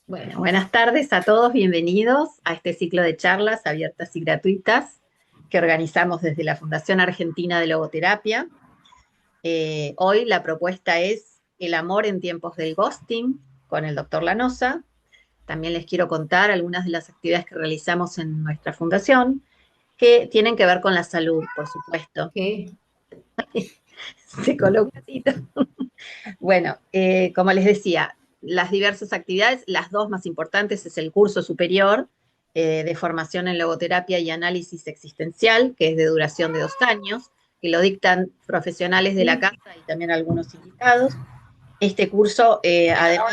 Bueno, buenas tardes a todos, bienvenidos a este ciclo de charlas abiertas y gratuitas que organizamos desde la Fundación Argentina de Logoterapia. Hoy la propuesta es el amor en tiempos del ghosting con el doctor Lanosa. También les quiero contar algunas de las actividades que realizamos en nuestra fundación que tienen que ver con la salud, por supuesto. Ok. Se coló un gatito. Bueno, como les decía, las diversas actividades, las dos más importantes es el curso superior de formación en logoterapia y análisis existencial, que es de duración de 2 años, que lo dictan profesionales de la casa y también algunos invitados. Este curso, además,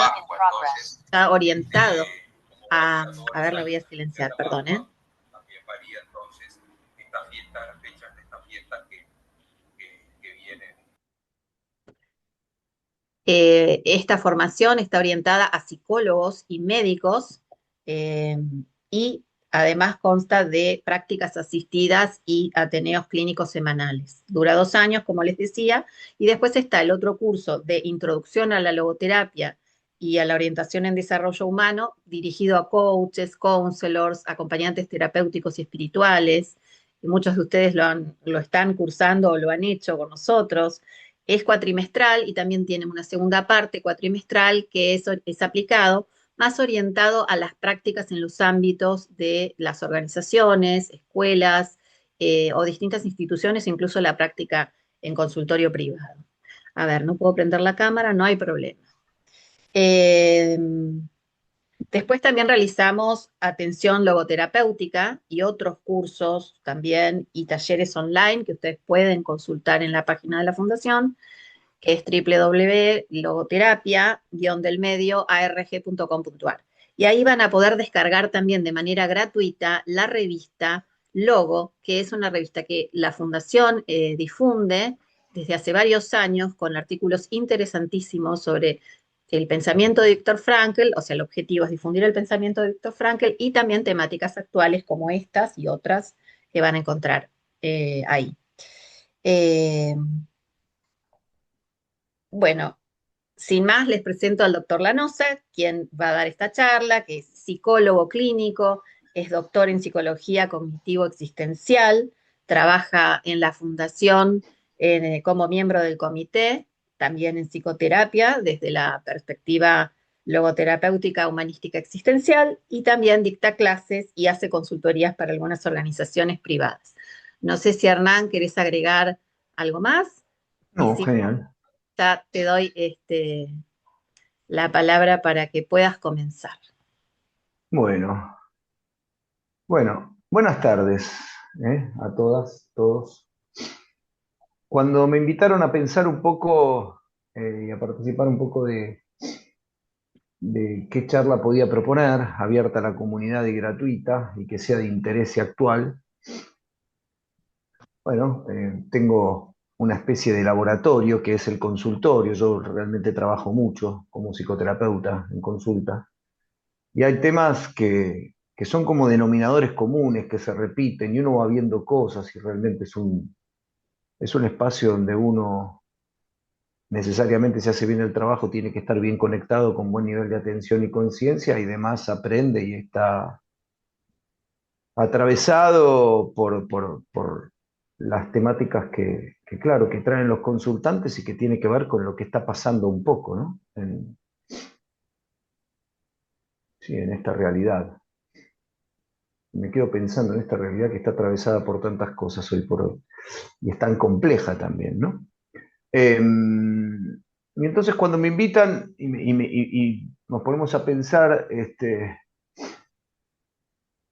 está orientado a ver, lo voy a silenciar, perdón, ¿eh? También varía entonces esta fiesta, las fechas de esta fiesta que vienen. Esta formación está orientada a psicólogos y médicos eh, y además consta de prácticas asistidas y ateneos clínicos semanales. Dura 2 años, como les decía, y después está el otro curso de introducción a la logoterapia y a la orientación en desarrollo humano, dirigido a coaches, counselors, acompañantes terapéuticos y espirituales. Y muchos de ustedes lo están cursando o lo han hecho con nosotros. Es cuatrimestral y también tiene una segunda parte cuatrimestral que es aplicado, más orientado a las prácticas en los ámbitos de las organizaciones, escuelas o distintas instituciones, incluso la práctica en consultorio privado. A ver, no puedo prender la cámara, no hay problema. Eh, Después también realizamos atención logoterapéutica y otros cursos también y talleres online que ustedes pueden consultar en la página de la Fundación, que es www.logoterapia-delmedio.arg.com.ar. Y ahí van a poder descargar también de manera gratuita la revista Logo, que es una revista que la Fundación difunde desde hace varios años con artículos interesantísimos sobre el pensamiento de Viktor Frankl, o sea, el objetivo es difundir el pensamiento de Viktor Frankl y también temáticas actuales como estas y otras que van a encontrar ahí. Eh, bueno, sin más, les presento al doctor Lanosa, quien va a dar esta charla, que es psicólogo clínico, es doctor en psicología cognitivo-existencial, trabaja en la fundación como miembro del comité, también en psicoterapia, desde la perspectiva logoterapéutica humanística existencial, y también dicta clases y hace consultorías para algunas organizaciones privadas. No sé si Hernán, querés agregar algo más, y No, si genial. ya te doy la palabra para que puedas comenzar. Bueno, buenas tardes, a todas, todos. Cuando me invitaron a pensar un poco y a participar un poco de qué charla podía proponer, abierta a la comunidad y gratuita y que sea de interés y actual, bueno, tengo una especie de laboratorio que es el consultorio. Yo realmente trabajo mucho como psicoterapeuta en consulta. Y hay temas que son como denominadores comunes, que se repiten, y uno va viendo cosas y realmente es un espacio donde uno necesariamente, si hace bien el trabajo, tiene que estar bien conectado con buen nivel de atención y conciencia, y demás aprende y está atravesado por las temáticas claro, que traen los consultantes y que tiene que ver con lo que está pasando un poco, ¿no? Sí, en esta realidad. Me quedo pensando en esta realidad que está atravesada por tantas cosas hoy por hoy y es tan compleja también, ¿no? Y entonces cuando me invitan y nos ponemos a pensar,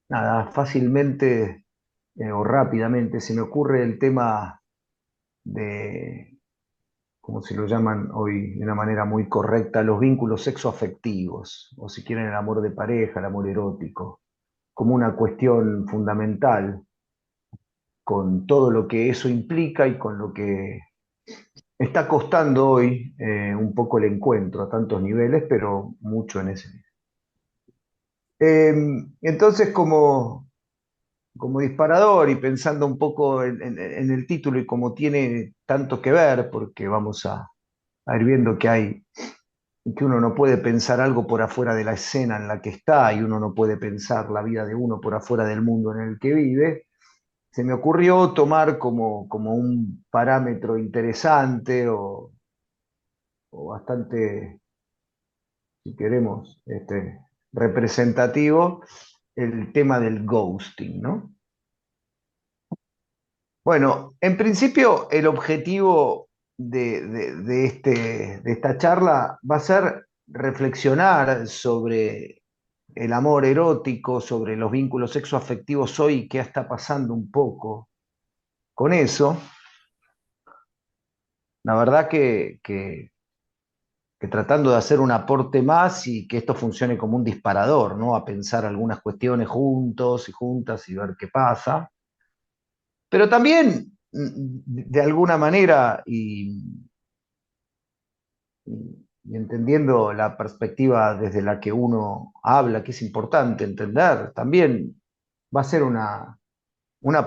nada, fácilmente o rápidamente se me ocurre el tema de, como se lo llaman hoy de una manera muy correcta, los vínculos sexoafectivos, o si quieren el amor de pareja, el amor erótico, como una cuestión fundamental con todo lo que eso implica y con lo que está costando hoy un poco el encuentro a tantos niveles, pero mucho en ese nivel. Entonces, como disparador y pensando un poco en el título y como tiene tanto que ver, porque vamos a ir viendo que hay que uno no puede pensar algo por afuera de la escena en la que está y uno no puede pensar la vida de uno por afuera del mundo en el que vive, se me ocurrió tomar como un parámetro interesante o bastante, si queremos, representativo, el tema del ghosting, ¿no? Bueno, en principio el objetivo de esta charla va a ser reflexionar sobre el amor erótico, sobre los vínculos sexoafectivos hoy y qué está pasando un poco con eso. La verdad que tratando de hacer un aporte más y que esto funcione como un disparador, ¿no? A pensar algunas cuestiones juntos y juntas y ver qué pasa. Pero también, de alguna manera, y entendiendo la perspectiva desde la que uno habla, que es importante entender, también va a ser una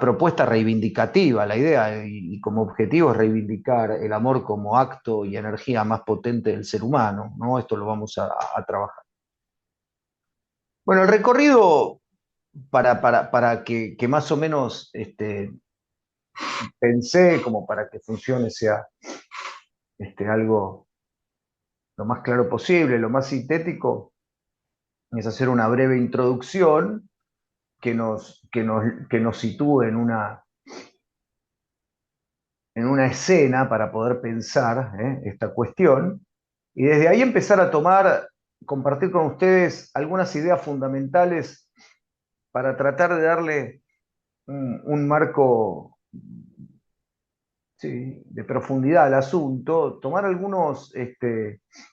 propuesta reivindicativa. La idea y como objetivo es reivindicar el amor como acto y energía más potente del ser humano, ¿no? Esto lo vamos a trabajar. Bueno, el recorrido para que más o menos pensé como para que funcione sea algo lo más claro posible, lo más sintético, es hacer una breve introducción que nos sitúe en una escena para poder pensar esta cuestión, y desde ahí empezar a compartir con ustedes algunas ideas fundamentales para tratar de darle un marco, sí, de profundidad al asunto, tomar algunos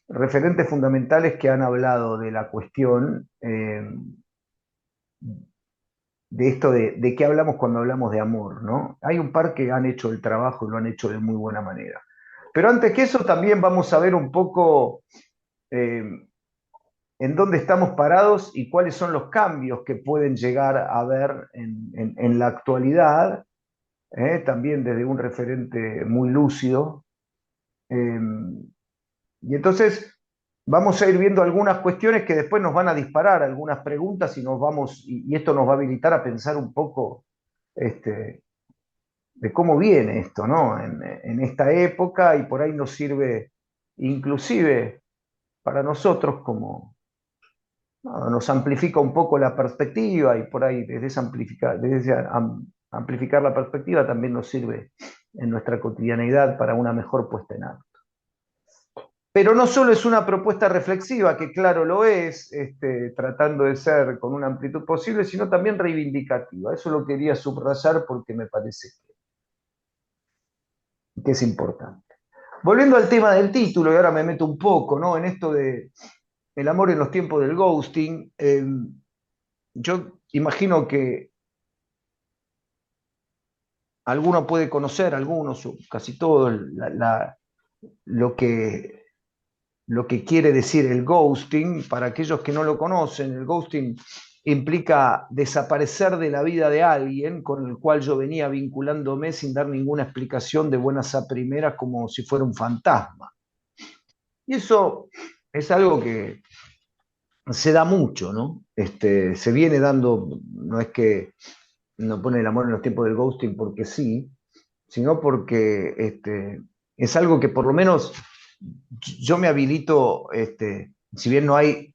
referentes fundamentales que han hablado de la cuestión, de esto de qué hablamos cuando hablamos de amor, ¿no? Hay un par que han hecho el trabajo y lo han hecho de muy buena manera. Pero antes que eso, también vamos a ver un poco eh, en dónde estamos parados y cuáles son los cambios que pueden llegar a haber en la actualidad, también desde un referente muy lúcido. Eh, y entonces vamos a ir viendo algunas cuestiones que después nos van a disparar algunas preguntas y esto nos va a habilitar a pensar un poco este, de cómo viene esto, ¿no? En esta época, y por ahí nos sirve inclusive para nosotros como, no, nos amplifica un poco la perspectiva, y por ahí desde amplificar la perspectiva también nos sirve en nuestra cotidianeidad para una mejor puesta en acto. Pero no solo es una propuesta reflexiva, que claro lo es, tratando de ser con una amplitud posible, sino también reivindicativa. Eso lo quería subrayar porque me parece que es importante. Volviendo al tema del título, y ahora me meto un poco, ¿no? En esto de el amor en los tiempos del ghosting, yo imagino que alguno puede conocer, algunos o casi todos, lo que, lo que quiere decir el ghosting. Para aquellos que no lo conocen, el ghosting implica desaparecer de la vida de alguien con el cual yo venía vinculándome sin dar ninguna explicación de buenas a primeras, como si fuera un fantasma. Y eso es algo que se da mucho, ¿no? Se viene dando, no es que no pone el amor en los tiempos del ghosting porque sí, sino porque es algo que por lo menos yo me habilito, si bien no hay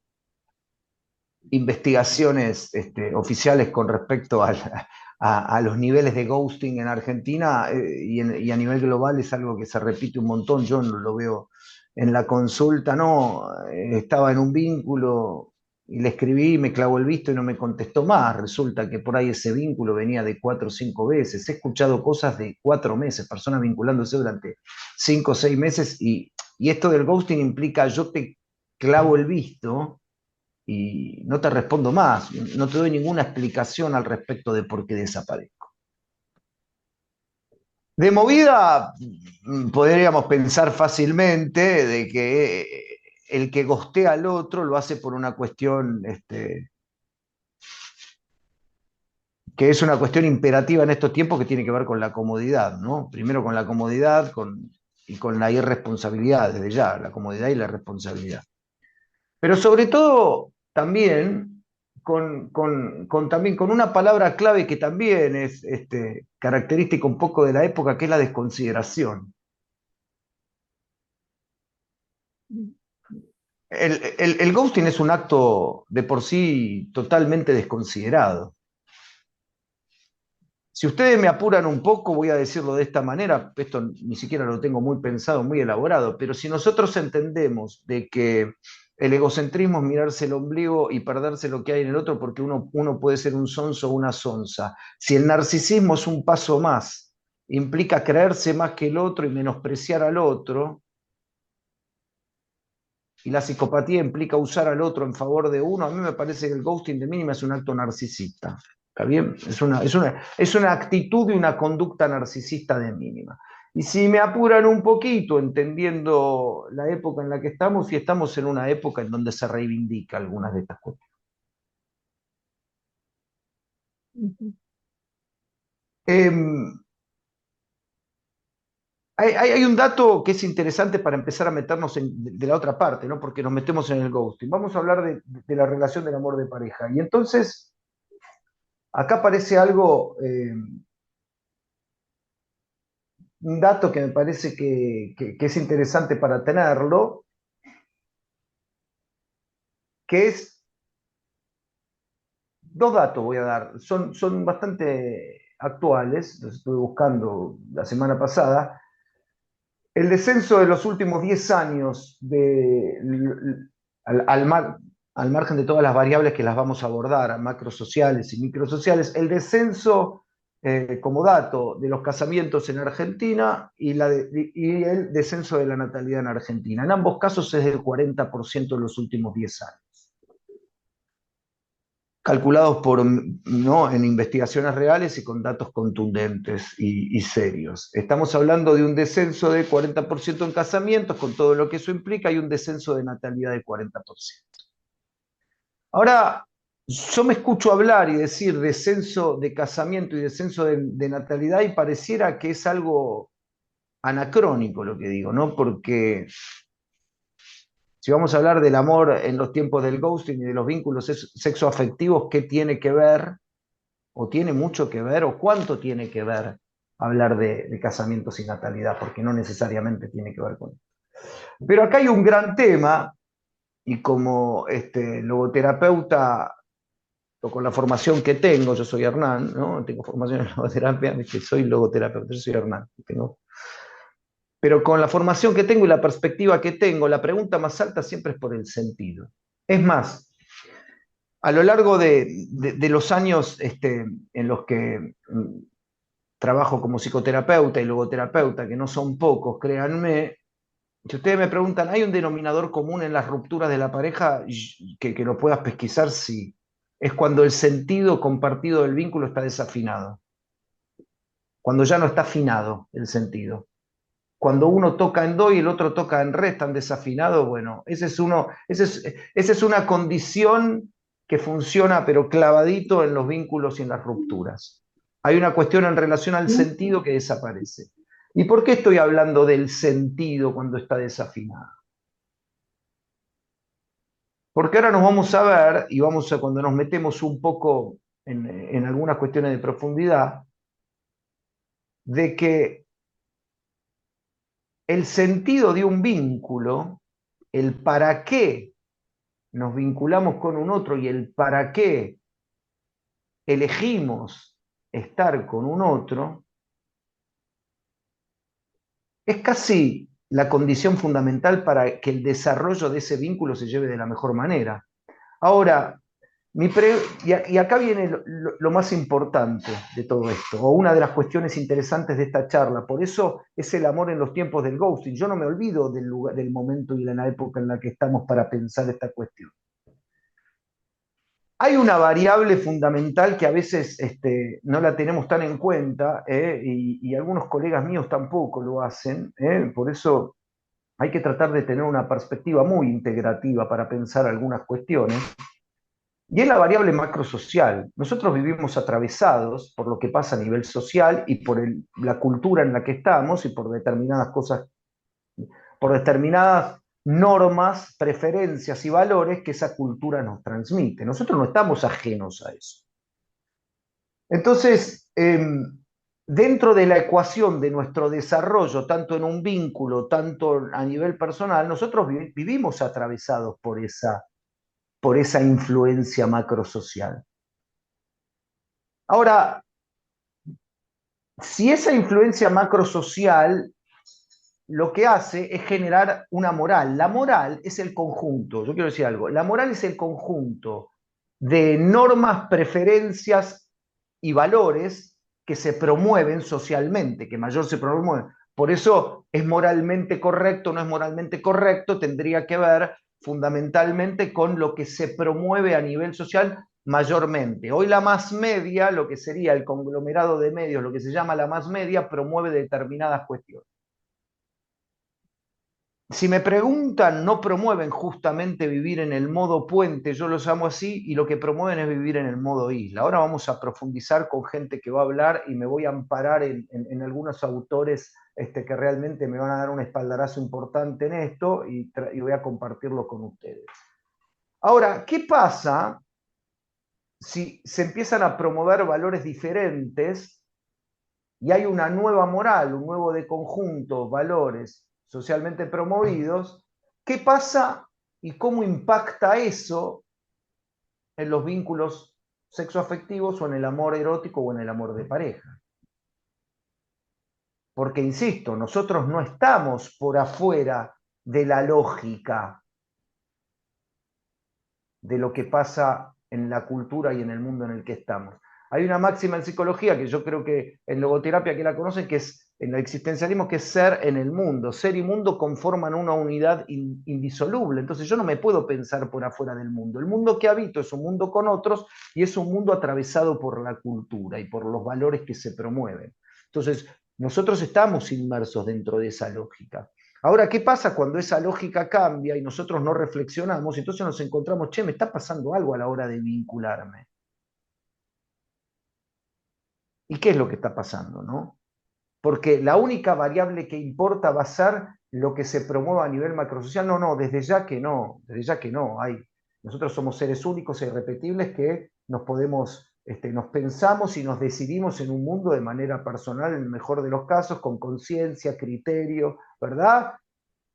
investigaciones oficiales con respecto a los niveles de ghosting en Argentina, y a nivel global es algo que se repite un montón. Yo no lo veo en la consulta, no, estaba en un vínculo y le escribí, me clavó el visto y no me contestó más. Resulta que por ahí ese vínculo venía de 4 o 5 veces. He escuchado cosas de 4 meses, personas vinculándose durante 5 o 6 meses, y esto del ghosting implica: yo te clavo el visto y no te respondo más, no te doy ninguna explicación al respecto de por qué desaparezco. De movida, podríamos pensar fácilmente de que el que gostea al otro lo hace por una cuestión, que es una cuestión imperativa en estos tiempos, que tiene que ver con la comodidad, ¿no? Primero con la comodidad y con la irresponsabilidad, desde ya, la comodidad y la responsabilidad. Pero sobre todo también también con una palabra clave que también es característica un poco de la época, que es la desconsideración. El ghosting es un acto de por sí totalmente desconsiderado. Si ustedes me apuran un poco, voy a decirlo de esta manera, esto ni siquiera lo tengo muy pensado, muy elaborado, pero si nosotros entendemos de que el egocentrismo es mirarse el ombligo y perderse lo que hay en el otro porque uno puede ser un sonso o una sonsa, si el narcisismo es un paso más, implica creerse más que el otro y menospreciar al otro, y la psicopatía implica usar al otro en favor de uno, a mí me parece que el ghosting de mínima es un acto narcisista. ¿Está bien? Es una actitud y una conducta narcisista de mínima. Y si me apuran un poquito, entendiendo la época en la que estamos, y estamos en una época en donde se reivindica algunas de estas cuestiones. Hay un dato que es interesante para empezar a meternos de la otra parte, ¿no? Porque nos metemos en el ghosting. Vamos a hablar de la relación del amor de pareja. Y entonces, acá aparece algo, un dato que me parece que es interesante para tenerlo, que es, dos datos voy a dar, son bastante actuales, los estuve buscando la semana pasada. El descenso de los últimos 10 años al, al margen de todas las variables que las vamos a abordar, macrosociales y microsociales, el descenso como dato de los casamientos en Argentina y el descenso de la natalidad en Argentina. En ambos casos es del 40% en los últimos 10 años. Calculados ¿no? en investigaciones reales y con datos contundentes y serios. Estamos hablando de un descenso de 40% en casamientos, con todo lo que eso implica, y un descenso de natalidad de 40%. Ahora, yo me escucho hablar y decir descenso de casamiento y descenso de natalidad y pareciera que es algo anacrónico lo que digo, ¿no? Porque si vamos a hablar del amor en los tiempos del ghosting y de los vínculos sexoafectivos, ¿qué tiene que ver? ¿O tiene mucho que ver? ¿O cuánto tiene que ver hablar de casamientos y natalidad? Porque no necesariamente tiene que ver con eso. Pero acá hay un gran tema, y como logoterapeuta, o con la formación que tengo, yo soy Hernán, ¿no? Tengo formación en logoterapia, soy logoterapeuta, yo soy Hernán. Pero con la formación que tengo y la perspectiva que tengo, la pregunta más alta siempre es por el sentido. Es más, a lo largo de los años en los que trabajo como psicoterapeuta y logoterapeuta, que no son pocos, créanme, si ustedes me preguntan, ¿hay un denominador común en las rupturas de la pareja que lo puedas pesquisar? Sí. Es cuando el sentido compartido del vínculo está desafinado. Cuando ya no está afinado el sentido. Cuando uno toca en do y el otro toca en re, están desafinados, bueno, esa es una condición que funciona pero clavadito en los vínculos y en las rupturas. Hay una cuestión en relación al sentido que desaparece. ¿Y por qué estoy hablando del sentido cuando está desafinado? Porque ahora nos vamos a ver, y cuando nos metemos un poco en algunas cuestiones de profundidad, de que el sentido de un vínculo, el para qué nos vinculamos con un otro y el para qué elegimos estar con un otro, es casi la condición fundamental para que el desarrollo de ese vínculo se lleve de la mejor manera. Ahora, y acá viene lo más importante de todo esto, o una de las cuestiones interesantes de esta charla, por eso es el amor en los tiempos del ghosting. Yo no me olvido del momento y de la época en la que estamos para pensar esta cuestión. Hay una variable fundamental que a veces no la tenemos tan en cuenta, y algunos colegas míos tampoco lo hacen, por eso hay que tratar de tener una perspectiva muy integrativa para pensar algunas cuestiones, y es la variable macrosocial. Nosotros vivimos atravesados por lo que pasa a nivel social y por la cultura en la que estamos y por determinadas cosas, por determinadas normas, preferencias y valores que esa cultura nos transmite. Nosotros no estamos ajenos a eso. Entonces, dentro de la ecuación de nuestro desarrollo, tanto en un vínculo, tanto a nivel personal, nosotros vivimos atravesados por esa influencia macrosocial. Ahora, si esa influencia macrosocial lo que hace es generar una moral. La moral es el conjunto, yo quiero decir algo, la moral es el conjunto de normas, preferencias y valores que se promueven socialmente, que mayor se promueven. Por eso es moralmente correcto, no es moralmente correcto, tendría que ver fundamentalmente con lo que se promueve a nivel social mayormente. Hoy la más media, lo que sería el conglomerado de medios, lo que se llama la más media, promueve determinadas cuestiones. Si me preguntan, no promueven justamente vivir en el modo puente, yo los llamo así, y lo que promueven es vivir en el modo isla. Ahora vamos a profundizar con gente que va a hablar y me voy a amparar en algunos autores que realmente me van a dar un espaldarazo importante en esto y voy a compartirlo con ustedes. Ahora, ¿qué pasa si se empiezan a promover valores diferentes y hay una nueva moral, un nuevo de conjunto, valores socialmente promovidos? ¿Qué pasa y cómo impacta eso en los vínculos sexoafectivos o en el amor erótico o en el amor de pareja? Porque, insisto, nosotros no estamos por afuera de la lógica de lo que pasa en la cultura y en el mundo en el que estamos. Hay una máxima en psicología que yo creo que en logoterapia que la conocen, que es en el existencialismo, que es ser en el mundo. Ser y mundo conforman una unidad indisoluble. Entonces yo no me puedo pensar por afuera del mundo. El mundo que habito es un mundo con otros y es un mundo atravesado por la cultura y por los valores que se promueven. Entonces nosotros estamos inmersos dentro de esa lógica. Ahora, ¿qué pasa cuando esa lógica cambia y nosotros no reflexionamos? Entonces nos encontramos, che, me está pasando algo a la hora de vincularme. ¿Y qué es lo que está pasando, no? Porque la única variable que importa va a ser lo que se promueva a nivel macrosocial. No, no, desde ya que no, desde ya que no. Nosotros somos seres únicos e irrepetibles que nos pensamos y nos decidimos en un mundo de manera personal, en el mejor de los casos, con conciencia, criterio, ¿verdad?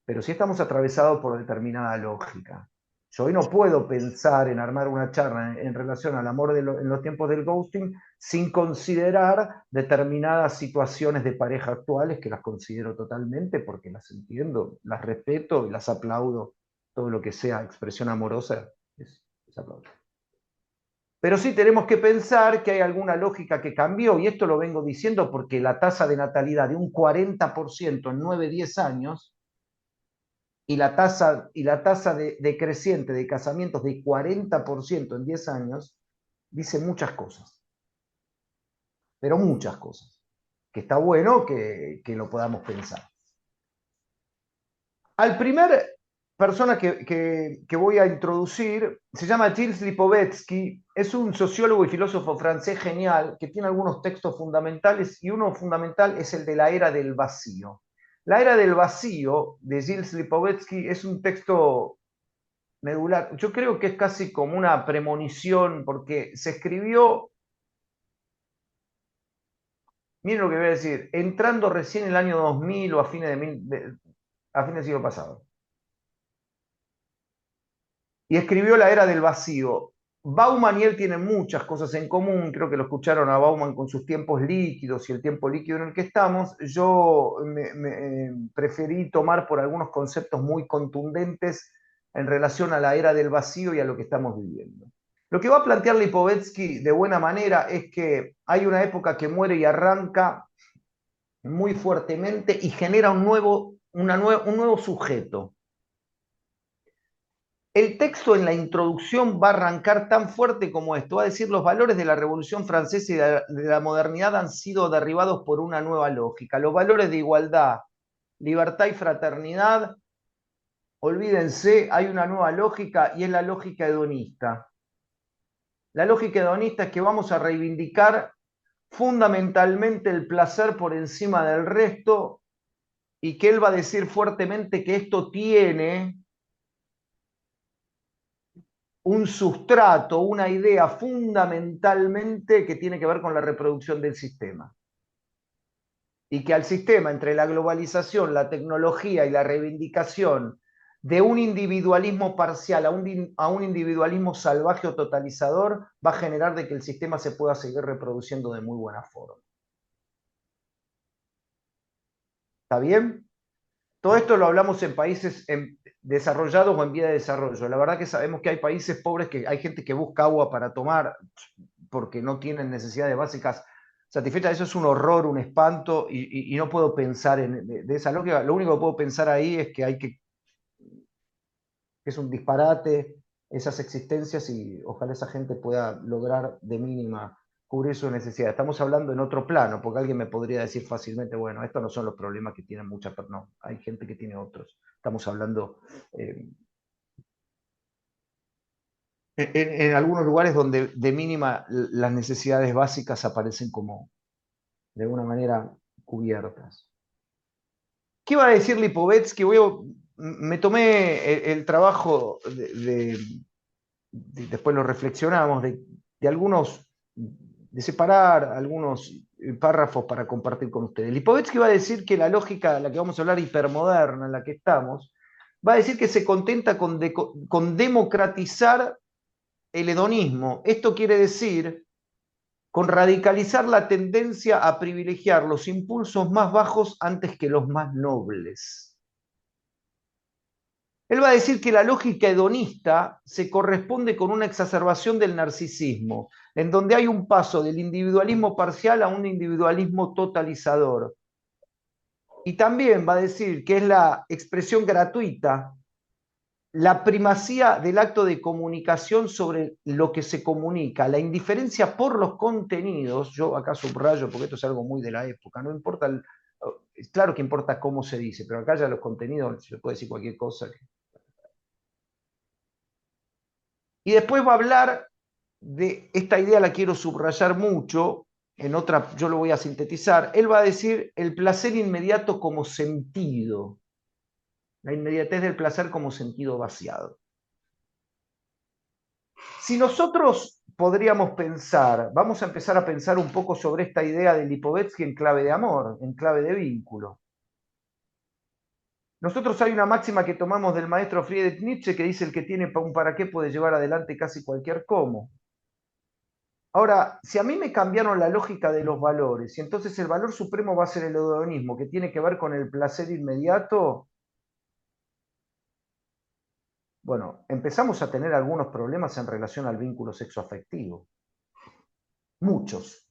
Pero sí estamos atravesados por determinada lógica. Yo hoy no puedo pensar en armar una charla en relación al amor en los tiempos del ghosting sin considerar determinadas situaciones de pareja actuales que las considero totalmente porque las entiendo, las respeto y las aplaudo. Todo lo que sea expresión amorosa es aplauso. Pero sí tenemos que pensar que hay alguna lógica que cambió, y esto lo vengo diciendo porque la tasa de natalidad de un 40% en 9-10 años y la tasa decreciente de casamientos de 40% en 10 años, dice muchas cosas, pero muchas cosas, que está bueno que lo podamos pensar. Al primer persona que voy a introducir se llama Gilles Lipovetsky, es un sociólogo y filósofo francés genial que tiene algunos textos fundamentales y uno fundamental es el de La Era del Vacío. La Era del Vacío de Gilles Lipovetsky es un texto medular. Yo creo que es casi como una premonición porque se escribió, miren lo que voy a decir, entrando recién el año 2000 o a fines del siglo pasado. Y escribió La Era del Vacío. Bauman y él tienen muchas cosas en común, creo que lo escucharon a Bauman con sus tiempos líquidos y el tiempo líquido en el que estamos. Yo preferí tomar por algunos conceptos muy contundentes en relación a la era del vacío y a lo que estamos viviendo. Lo que va a plantear Lipovetsky de buena manera es que hay una época que muere y arranca muy fuertemente y genera un nuevo sujeto. El texto en la introducción va a arrancar tan fuerte como esto, va a decir los valores de la Revolución Francesa y de la modernidad han sido derribados por una nueva lógica. Los valores de igualdad, libertad y fraternidad, olvídense, hay una nueva lógica y es la lógica hedonista. La lógica hedonista es que vamos a reivindicar fundamentalmente el placer por encima del resto y que él va a decir fuertemente que esto tiene un sustrato, una idea fundamentalmente que tiene que ver con la reproducción del sistema. Y que al sistema, entre la globalización, la tecnología y la reivindicación de un individualismo parcial a un individualismo salvaje o totalizador, va a generar de que el sistema se pueda seguir reproduciendo de muy buena forma. ¿Está bien? Todo esto lo hablamos en países desarrollados o en vía de desarrollo. La verdad que sabemos que hay países pobres, que hay gente que busca agua para tomar porque no tienen necesidades básicas satisfechas. Eso es un horror, un espanto, y no puedo pensar de esa lógica. Lo único que puedo pensar ahí es que es un disparate esas existencias, y ojalá esa gente pueda lograr de mínima cubrir sus necesidades. Estamos hablando en otro plano, porque alguien me podría decir fácilmente, bueno, estos no son los problemas que tienen muchas personas, no, hay gente que tiene otros. Estamos hablando en algunos lugares donde de mínima las necesidades básicas aparecen como de alguna manera cubiertas. ¿Qué iba a decir Lipovetsky? Me tomé el trabajo después lo reflexionamos, de algunos, de separar algunos párrafos para compartir con ustedes. Lipovetsky va a decir que la lógica, la que vamos a hablar, hipermoderna, en la que estamos, va a decir que se contenta con democratizar el hedonismo. Esto quiere decir con radicalizar la tendencia a privilegiar los impulsos más bajos antes que los más nobles. Él va a decir que la lógica hedonista se corresponde con una exacerbación del narcisismo, en donde hay un paso del individualismo parcial a un individualismo totalizador. Y también va a decir que es la expresión gratuita, la primacía del acto de comunicación sobre lo que se comunica, la indiferencia por los contenidos. Yo acá subrayo porque esto es algo muy de la época, no importa, claro que importa cómo se dice, pero acá ya los contenidos, se puede decir cualquier cosa. Y después va a hablar de esta idea, la quiero subrayar mucho, en otra yo lo voy a sintetizar. Él va a decir el placer inmediato como sentido, la inmediatez del placer como sentido vaciado. Si nosotros podríamos pensar, vamos a empezar a pensar un poco sobre esta idea de Lipovetsky en clave de amor, en clave de vínculo. Nosotros hay una máxima que tomamos del maestro Friedrich Nietzsche que dice: el que tiene un para qué puede llevar adelante casi cualquier cómo. Ahora, si a mí me cambiaron la lógica de los valores, y entonces el valor supremo va a ser el hedonismo, que tiene que ver con el placer inmediato, bueno, empezamos a tener algunos problemas en relación al vínculo sexoafectivo. Muchos.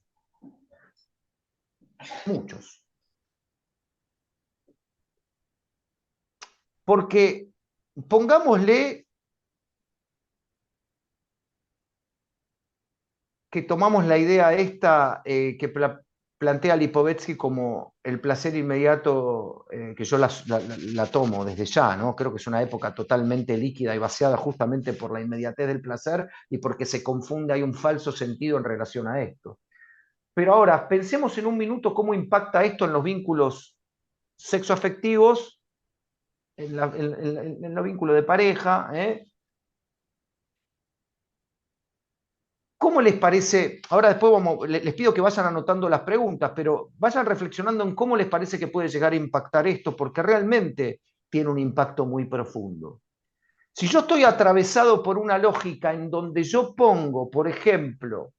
Muchos. Porque, pongámosle que tomamos la idea esta que plantea Lipovetsky como el placer inmediato, que yo la tomo desde ya, ¿no? Creo que es una época totalmente líquida y vaciada justamente por la inmediatez del placer y porque se confunde, hay un falso sentido en relación a esto. Pero ahora, pensemos en un minuto cómo impacta esto en los vínculos sexoafectivos, en los vínculos de pareja, ¿eh? ¿Cómo les parece? Ahora después les pido que vayan anotando las preguntas, pero vayan reflexionando en cómo les parece que puede llegar a impactar esto, porque realmente tiene un impacto muy profundo. Si yo estoy atravesado por una lógica en donde yo pongo, por ejemplo,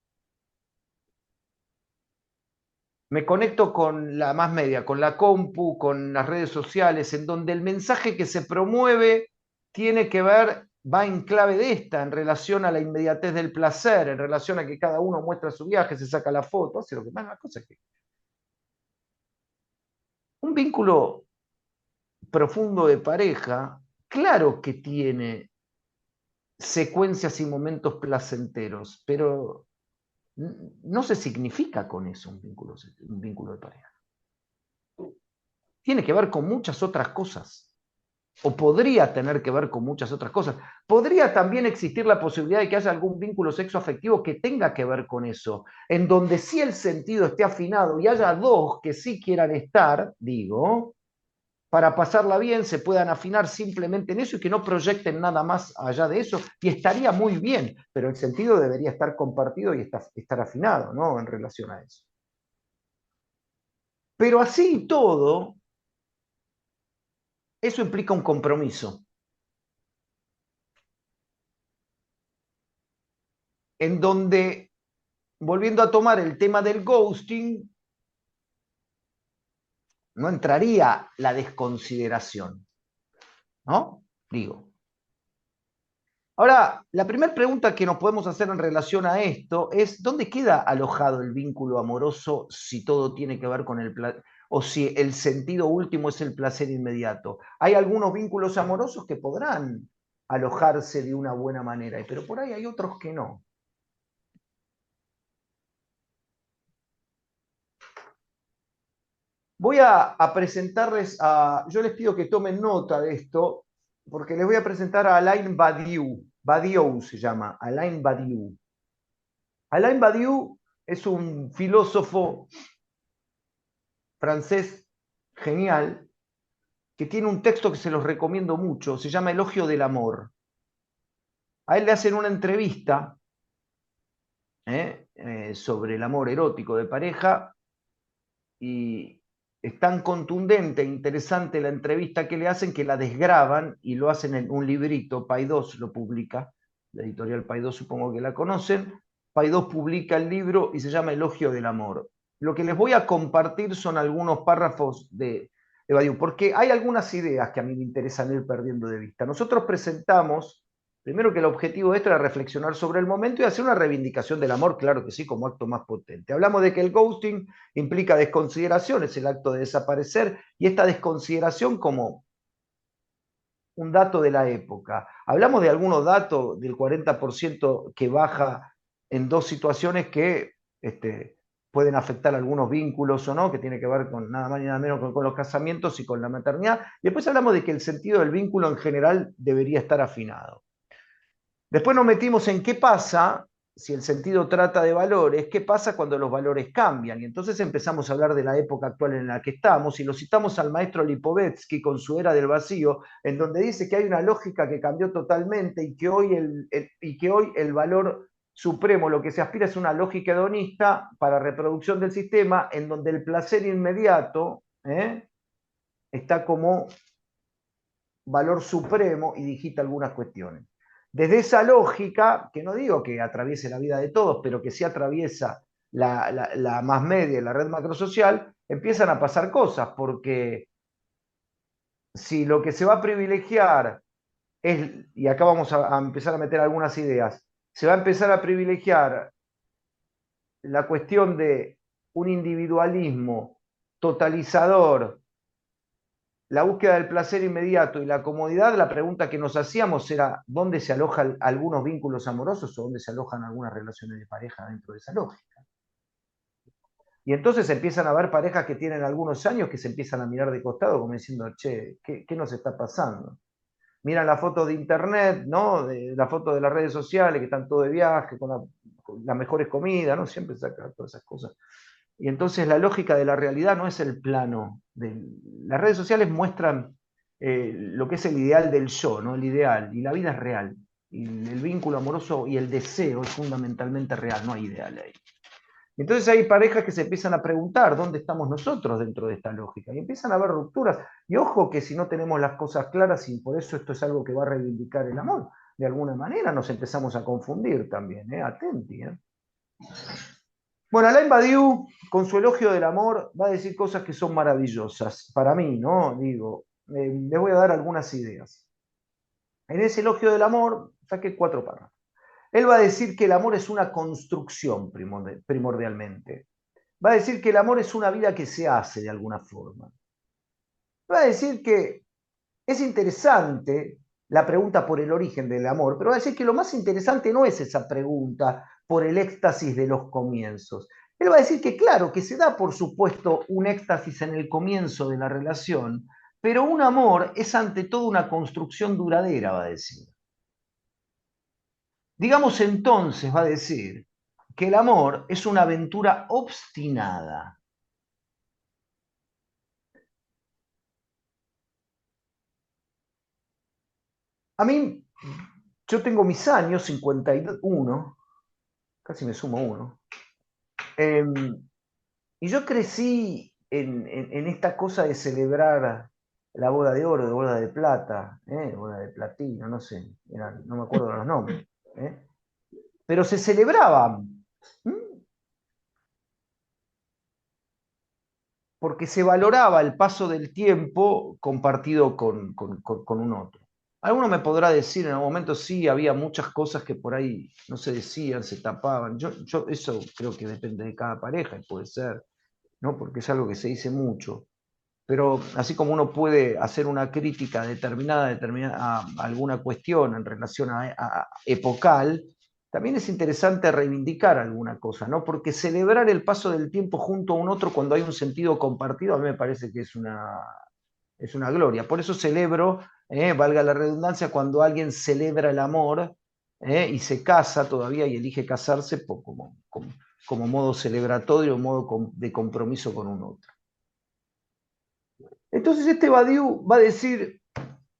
me conecto con la más media, con la compu, con las redes sociales, en donde el mensaje que se promueve tiene que ver, va en clave de esta, en relación a la inmediatez del placer, en relación a que cada uno muestra su viaje, se saca la foto, hace lo que más, la cosa es que un vínculo profundo de pareja, claro que tiene secuencias y momentos placenteros, pero no se significa con eso un vínculo de pareja. Tiene que ver con muchas otras cosas. O podría tener que ver con muchas otras cosas. Podría también existir la posibilidad de que haya algún vínculo sexoafectivo que tenga que ver con eso, en donde sí el sentido esté afinado y haya dos que sí quieran estar, digo, para pasarla bien, se puedan afinar simplemente en eso y que no proyecten nada más allá de eso, y estaría muy bien, pero el sentido debería estar compartido y estar afinado, ¿no? En relación a eso. Pero así y todo, eso implica un compromiso, en donde, volviendo a tomar el tema del ghosting, no entraría la desconsideración, ¿no? Digo. Ahora, la primera pregunta que nos podemos hacer en relación a esto es, ¿dónde queda alojado el vínculo amoroso si todo tiene que ver con el placer, o si el sentido último es el placer inmediato? Hay algunos vínculos amorosos que podrán alojarse de una buena manera, pero por ahí hay otros que no. Voy a presentarles yo les pido que tomen nota de esto, porque les voy a presentar a Alain Badiou. Badiou se llama, Alain Badiou. Alain Badiou es un filósofo francés genial que tiene un texto que se los recomiendo mucho, se llama Elogio del Amor. A él le hacen una entrevista sobre el amor erótico de pareja y es tan contundente e interesante la entrevista que le hacen que la desgraban y lo hacen en un librito. Paidós lo publica, la editorial Paidós supongo que la conocen. Paidós publica el libro y se llama Elogio del Amor. Lo que les voy a compartir son algunos párrafos de Badiou, porque hay algunas ideas que a mí me interesan ir perdiendo de vista. Nosotros presentamos, primero, que el objetivo de esto era reflexionar sobre el momento y hacer una reivindicación del amor, claro que sí, como acto más potente. Hablamos de que el ghosting implica desconsideración, es el acto de desaparecer, y esta desconsideración como un dato de la época. Hablamos de algunos datos del 40% que baja en dos situaciones que pueden afectar algunos vínculos o no, que tiene que ver con nada más ni nada menos con los casamientos y con la maternidad. Y después hablamos de que el sentido del vínculo en general debería estar afinado. Después nos metimos en qué pasa si el sentido trata de valores, qué pasa cuando los valores cambian. Y entonces empezamos a hablar de la época actual en la que estamos y lo citamos al maestro Lipovetsky con su Era del Vacío, en donde dice que hay una lógica que cambió totalmente y que hoy el valor supremo, lo que se aspira es una lógica hedonista para reproducción del sistema, en donde el placer inmediato está como valor supremo y digita algunas cuestiones. Desde esa lógica, que no digo que atraviese la vida de todos, pero que sí atraviesa la más media y la red macrosocial, empiezan a pasar cosas, porque si lo que se va a privilegiar es, y acá vamos a empezar a meter algunas ideas, se va a empezar a privilegiar la cuestión de un individualismo totalizador, la búsqueda del placer inmediato y la comodidad, la pregunta que nos hacíamos era ¿dónde se alojan algunos vínculos amorosos o dónde se alojan algunas relaciones de pareja dentro de esa lógica? Y entonces empiezan a haber parejas que tienen algunos años que se empiezan a mirar de costado como diciendo, che, ¿qué nos está pasando? Miran la foto de internet, ¿no? La foto de las redes sociales, que están todo de viaje, con las mejores comidas, ¿no? Siempre sacan todas esas cosas. Y entonces la lógica de la realidad no es el plano. Las redes sociales muestran lo que es el ideal del yo, ¿no? El ideal, y la vida es real. Y el vínculo amoroso y el deseo es fundamentalmente real, no hay ideal ahí. Entonces hay parejas que se empiezan a preguntar dónde estamos nosotros dentro de esta lógica y empiezan a haber rupturas. Y ojo que si no tenemos las cosas claras, y por eso esto es algo que va a reivindicar el amor, de alguna manera nos empezamos a confundir también, atenti. Bueno, Alain Badiou, con su elogio del amor, va a decir cosas que son maravillosas. Para mí, ¿no? Digo, les voy a dar algunas ideas. En ese elogio del amor, saqué 4 párrafos. Él va a decir que el amor es una construcción primordialmente. Va a decir que el amor es una vida que se hace de alguna forma. Va a decir que es interesante la pregunta por el origen del amor, pero va a decir que lo más interesante no es esa pregunta por el éxtasis de los comienzos. Él va a decir que claro, que se da por supuesto un éxtasis en el comienzo de la relación, pero un amor es ante todo una construcción duradera, va a decir. Digamos entonces, va a decir, que el amor es una aventura obstinada. a mí, yo tengo mis años, 51, casi me sumo uno, y yo crecí en esta cosa de celebrar la boda de oro, de boda de plata, boda de platino, no sé, no me acuerdo de los nombres. Pero se celebraban, porque se valoraba el paso del tiempo compartido con un otro. Alguno me podrá decir en algún momento, sí, había muchas cosas que por ahí no se decían, se tapaban. Eso creo que depende de cada pareja, y puede ser, ¿no? Porque es algo que se dice mucho. Pero así como uno puede hacer una crítica determinada a alguna cuestión en relación a epocal, también es interesante reivindicar alguna cosa, ¿no? Porque celebrar el paso del tiempo junto a un otro cuando hay un sentido compartido, a mí me parece que es una gloria. Por eso celebro, valga la redundancia, cuando alguien celebra el amor y se casa todavía y elige casarse como modo celebratorio, modo de compromiso con un otro. Entonces este Badiou va a decir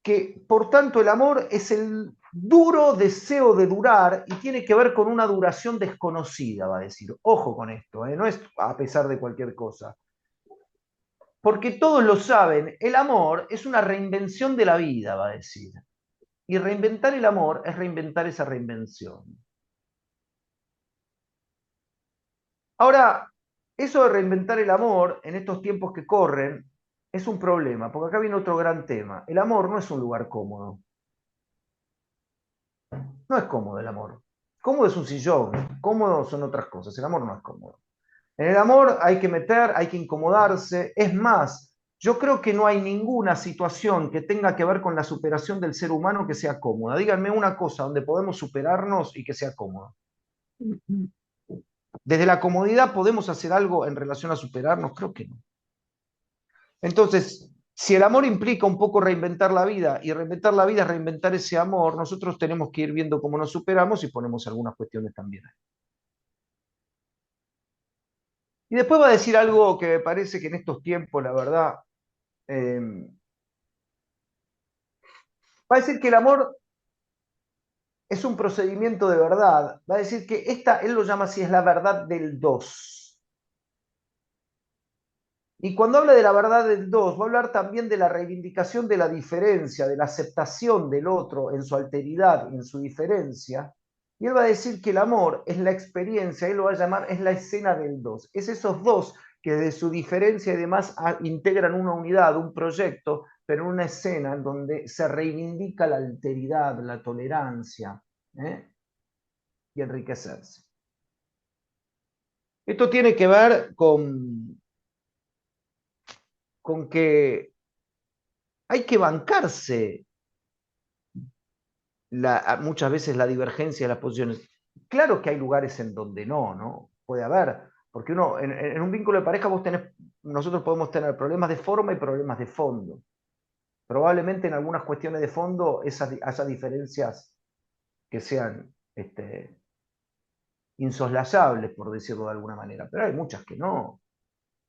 que, por tanto, el amor es el duro deseo de durar y tiene que ver con una duración desconocida, va a decir. Ojo con esto, no es a pesar de cualquier cosa. Porque todos lo saben, el amor es una reinvención de la vida, va a decir. Y reinventar el amor es reinventar esa reinvención. Ahora, eso de reinventar el amor en estos tiempos que corren es un problema, porque acá viene otro gran tema. El amor no es un lugar cómodo. No es cómodo el amor. Cómodo es un sillón, cómodo son otras cosas. El amor no es cómodo. En el amor hay que meter, hay que incomodarse. Es más, yo creo que no hay ninguna situación que tenga que ver con la superación del ser humano que sea cómoda. Díganme una cosa donde podemos superarnos y que sea cómoda. Desde la comodidad podemos hacer algo en relación a superarnos, creo que no. Entonces, si el amor implica un poco reinventar la vida, y reinventar la vida es reinventar ese amor, nosotros tenemos que ir viendo cómo nos superamos y ponemos algunas cuestiones también ahí. Y después va a decir algo que me parece que en estos tiempos, la verdad, va a decir que el amor es un procedimiento de verdad. Va a decir que él lo llama así, es la verdad del dos. Y cuando habla de la verdad del dos, va a hablar también de la reivindicación de la diferencia, de la aceptación del otro en su alteridad, en su diferencia. Y él va a decir que el amor es la experiencia, él lo va a llamar, es la escena del dos. Es esos dos que de su diferencia y demás integran una unidad, un proyecto, pero una escena en donde se reivindica la alteridad, la tolerancia, y enriquecerse. Esto tiene que ver con que hay que bancarse muchas veces la divergencia de las posiciones. Claro que hay lugares en donde no puede haber, porque uno, en un vínculo de pareja nosotros podemos tener problemas de forma y problemas de fondo. Probablemente en algunas cuestiones de fondo esas diferencias que sean insoslayables, por decirlo de alguna manera, pero hay muchas que no.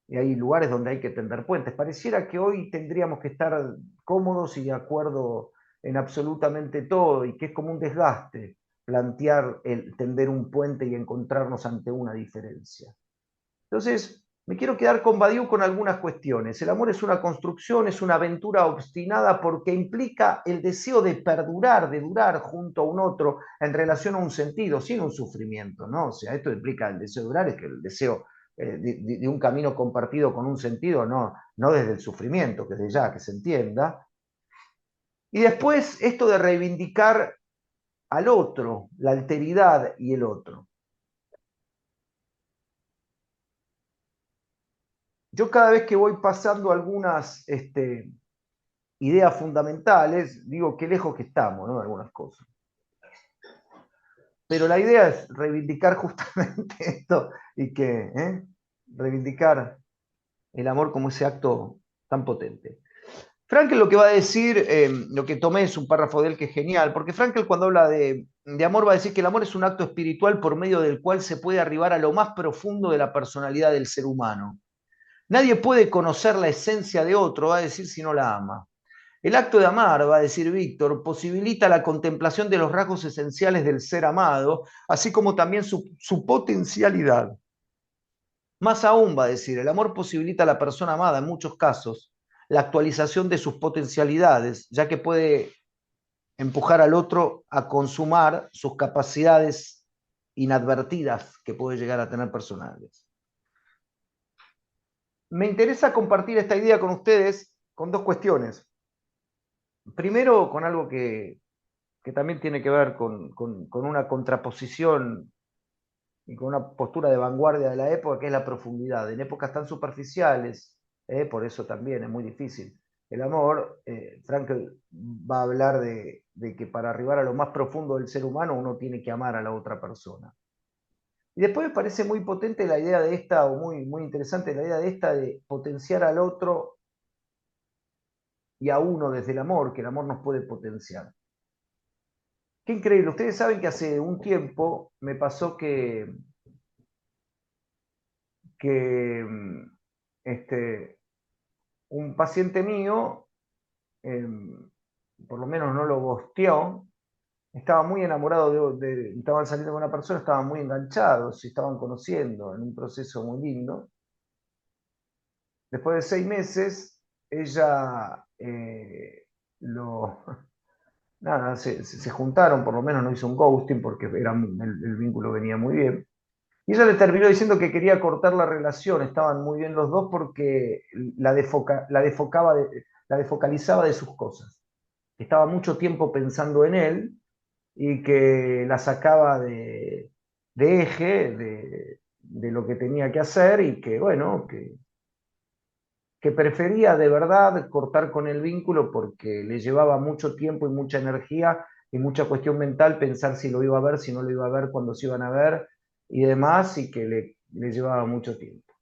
Y hay lugares donde hay que tender puentes. Pareciera que hoy tendríamos que estar cómodos y de acuerdo en absolutamente todo, y que es como un desgaste plantear el tender un puente y encontrarnos ante una diferencia. Entonces, me quiero quedar con Badiou con algunas cuestiones. El amor es una construcción, es una aventura obstinada porque implica el deseo de perdurar, de durar junto a un otro en relación a un sentido, sin un sufrimiento, ¿no? O sea, esto implica el deseo de durar, es que el deseo de un camino compartido con un sentido, no desde el sufrimiento, que desde ya que se entienda. Y después esto de reivindicar al otro, la alteridad y el otro. Yo cada vez que voy pasando algunas ideas fundamentales, digo qué lejos que estamos, ¿no? De algunas cosas. Pero la idea es reivindicar justamente esto y reivindicar el amor como ese acto tan potente. Frankel lo que va a decir, lo que tomé es un párrafo de él que es genial, porque Frankel cuando habla de amor va a decir que el amor es un acto espiritual por medio del cual se puede arribar a lo más profundo de la personalidad del ser humano. Nadie puede conocer la esencia de otro, va a decir, si no la ama. El acto de amar, va a decir Víctor, posibilita la contemplación de los rasgos esenciales del ser amado, así como también su potencialidad. Más aún, va a decir, el amor posibilita a la persona amada, en muchos casos, la actualización de sus potencialidades, ya que puede empujar al otro a consumar sus capacidades inadvertidas que puede llegar a tener personales. Me interesa compartir esta idea con ustedes con dos cuestiones. Primero, con algo que también tiene que ver con una contraposición y con una postura de vanguardia de la época, que es la profundidad. En épocas tan superficiales, por eso también es muy difícil. El amor, Frankl va a hablar de que para arribar a lo más profundo del ser humano uno tiene que amar a la otra persona. Y después me parece muy potente la idea de esta, o muy interesante la idea de esta, de potenciar al otro y a uno desde el amor, que el amor nos puede potenciar. Qué increíble. Ustedes saben que hace un tiempo me pasó que un paciente mío, eh, por lo menos no lo gosteó, estaba muy enamorado estaban saliendo con una persona, estaban muy enganchados, se estaban conociendo en un proceso muy lindo. Después de 6 meses, ella nada, se juntaron, por lo menos no hizo un ghosting porque el vínculo venía muy bien. Y ella le terminó diciendo que quería cortar la relación, estaban muy bien los dos porque la desfocalizaba de sus cosas. Estaba mucho tiempo pensando en él y que la sacaba de eje, de lo que tenía que hacer y que, bueno, que prefería de verdad cortar con el vínculo porque le llevaba mucho tiempo y mucha energía y mucha cuestión mental pensar si lo iba a ver, si no lo iba a ver, cuándo se iban a ver y demás, y que le llevaba mucho tiempo.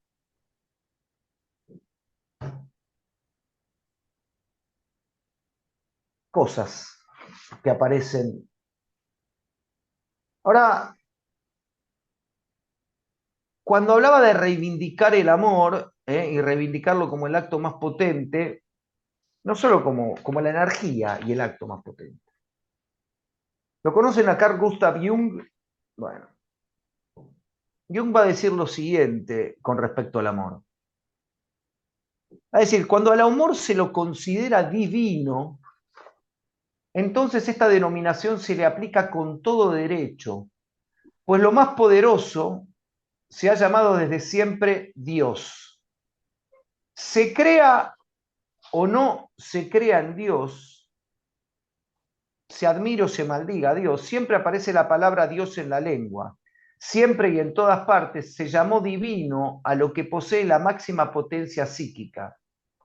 Cosas que aparecen. Ahora, cuando hablaba de reivindicar el amor, y reivindicarlo como el acto más potente, no solo como la energía y el acto más potente. ¿Lo conocen a Carl Gustav Jung? Bueno, Jung va a decir lo siguiente con respecto al amor. Es decir, cuando al amor se lo considera divino, entonces esta denominación se le aplica con todo derecho, pues lo más poderoso se ha llamado desde siempre Dios. Se crea o no se crea en Dios, se admire o se maldiga a Dios, siempre aparece la palabra Dios en la lengua. Siempre y en todas partes se llamó divino a lo que posee la máxima potencia psíquica.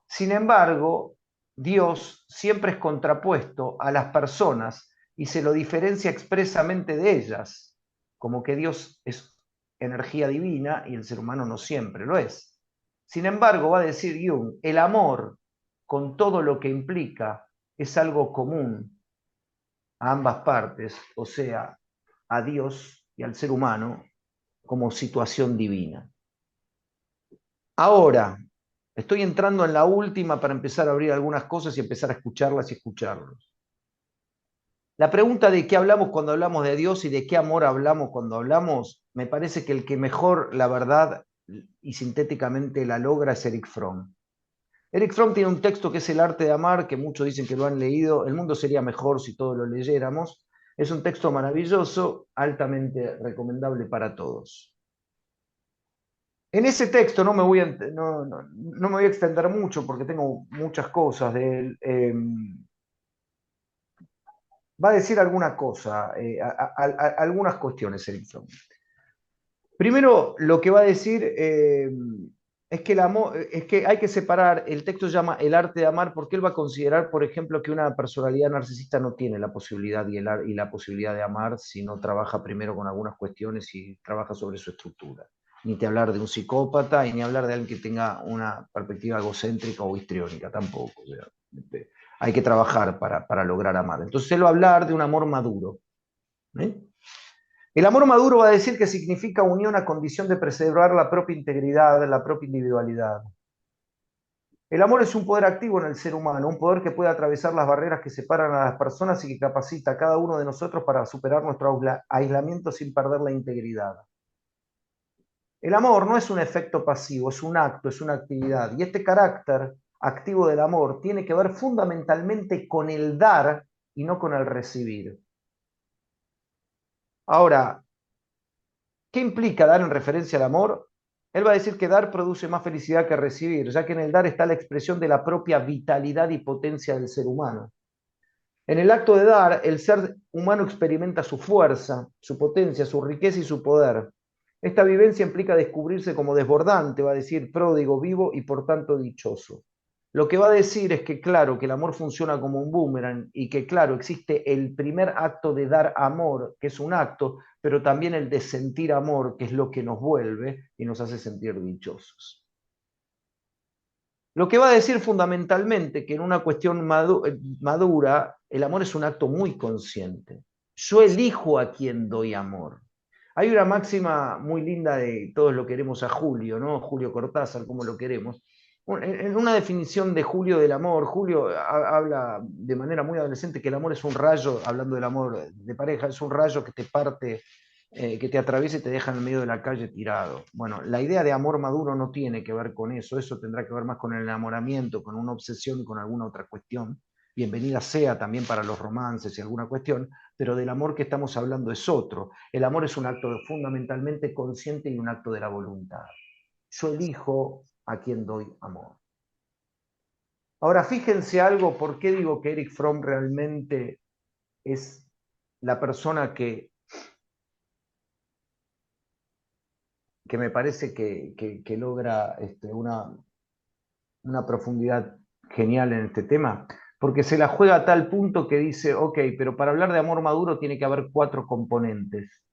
Sin embargo, Dios siempre es contrapuesto a las personas y se lo diferencia expresamente de ellas, como que Dios es energía divina y el ser humano no siempre lo es. Sin embargo, va a decir Jung, el amor, con todo lo que implica, es algo común a ambas partes, o sea, a Dios y al ser humano como situación divina. Ahora, estoy entrando en la última para empezar a abrir algunas cosas y empezar a escucharlas y escucharlos. La pregunta de qué hablamos cuando hablamos de Dios y de qué amor hablamos cuando hablamos, me parece que el que mejor, la verdad, y sintéticamente la logra es Erich Fromm. Erich Fromm tiene un texto que es El arte de amar, que muchos dicen que lo han leído. El mundo sería mejor si todos lo leyéramos. Es un texto maravilloso, altamente recomendable para todos. En ese texto no me voy a extender mucho porque tengo muchas cosas de él. Va a decir alguna cosa, algunas cuestiones, Erich Fromm. Primero, lo que va a decir es que el amor, es que hay que separar, el texto se llama El arte de amar, porque él va a considerar, por ejemplo, que una personalidad narcisista no tiene la posibilidad y la posibilidad de amar si no trabaja primero con algunas cuestiones y trabaja sobre su estructura. Ni te hablar de un psicópata y ni hablar de alguien que tenga una perspectiva egocéntrica o histriónica, tampoco. O sea, hay que trabajar para lograr amar. Entonces él va a hablar de un amor maduro. El amor maduro va a decir que significa unión a condición de preservar la propia integridad, la propia individualidad. El amor es un poder activo en el ser humano, un poder que puede atravesar las barreras que separan a las personas y que capacita a cada uno de nosotros para superar nuestro aislamiento sin perder la integridad. El amor no es un efecto pasivo, es un acto, es una actividad. Y este carácter activo del amor tiene que ver fundamentalmente con el dar y no con el recibir. Ahora, ¿qué implica dar en referencia al amor? Él va a decir que dar produce más felicidad que recibir, ya que en el dar está la expresión de la propia vitalidad y potencia del ser humano. En el acto de dar, el ser humano experimenta su fuerza, su potencia, su riqueza y su poder. Esta vivencia implica descubrirse como desbordante, va a decir pródigo, vivo y por tanto dichoso. Lo que va a decir es que, claro, que el amor funciona como un boomerang y que, claro, existe el primer acto de dar amor, que es un acto, pero también el de sentir amor, que es lo que nos vuelve y nos hace sentir dichosos. Lo que va a decir fundamentalmente que en una cuestión madura, el amor es un acto muy consciente. Yo elijo a quien doy amor. Hay una máxima muy linda de todos lo queremos a Julio, ¿no? Julio Cortázar, como lo queremos. En una definición de Julio del amor, Julio habla de manera muy adolescente que el amor es un rayo, hablando del amor de pareja, es un rayo que te parte, que te atraviesa y te deja en el medio de la calle tirado. Bueno, la idea de amor maduro no tiene que ver con eso tendrá que ver más con el enamoramiento, con una obsesión y con alguna otra cuestión. Bienvenida sea también para los romances y alguna cuestión, pero del amor que estamos hablando es otro. El amor es un acto fundamentalmente consciente y un acto de la voluntad. Yo elijo a quien doy amor. Ahora, fíjense algo, ¿por qué digo que Erich Fromm realmente es la persona que me parece que logra una profundidad genial en este tema? Porque se la juega a tal punto que dice, ok, pero para hablar de amor maduro tiene que haber 4 componentes.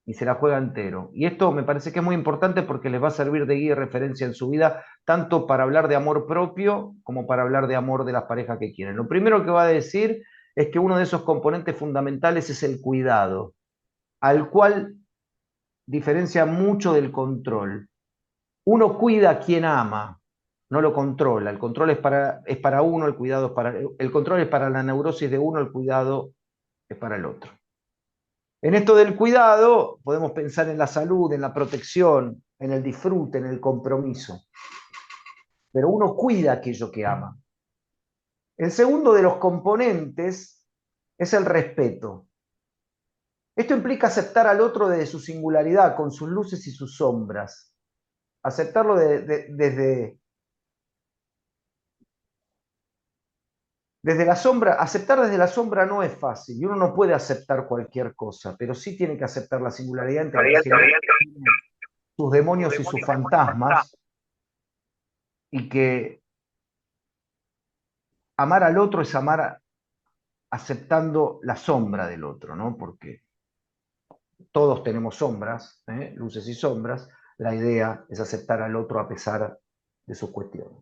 Y se la juega entero. Y esto me parece que es muy importante porque les va a servir de guía y referencia en su vida, tanto para hablar de amor propio como para hablar de amor de las parejas que quieren. Lo primero que va a decir es que uno de esos componentes fundamentales es el cuidado, al cual diferencia mucho del control. Uno cuida a quien ama, no lo controla. El control es para uno, el cuidado es para... El control es para la neurosis de uno, el cuidado es para el otro. En esto del cuidado podemos pensar en la salud, en la protección, en el disfrute, en el compromiso. Pero uno cuida aquello que ama. El segundo de los componentes es el respeto. Esto implica aceptar al otro desde su singularidad, con sus luces y sus sombras. Aceptarlo desde la sombra. Aceptar desde la sombra no es fácil y uno no puede aceptar cualquier cosa, pero sí tiene que aceptar la singularidad entre sus demonios y sus fantasmas, y que amar al otro es amar aceptando la sombra del otro, ¿no? Porque todos tenemos sombras, luces y sombras. La idea es aceptar al otro a pesar de sus cuestiones.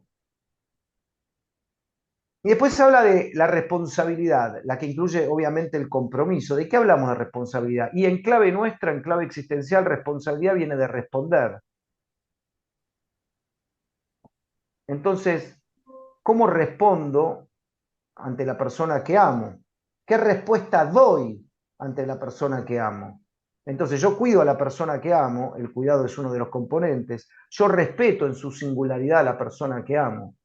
Y después se habla de la responsabilidad, la que incluye obviamente el compromiso. ¿De qué hablamos de responsabilidad? Y en clave nuestra, en clave existencial, responsabilidad viene de responder. Entonces, ¿cómo respondo ante la persona que amo? ¿Qué respuesta doy ante la persona que amo? Entonces yo cuido a la persona que amo, el cuidado es uno de los componentes, yo respeto en su singularidad a la persona que amo.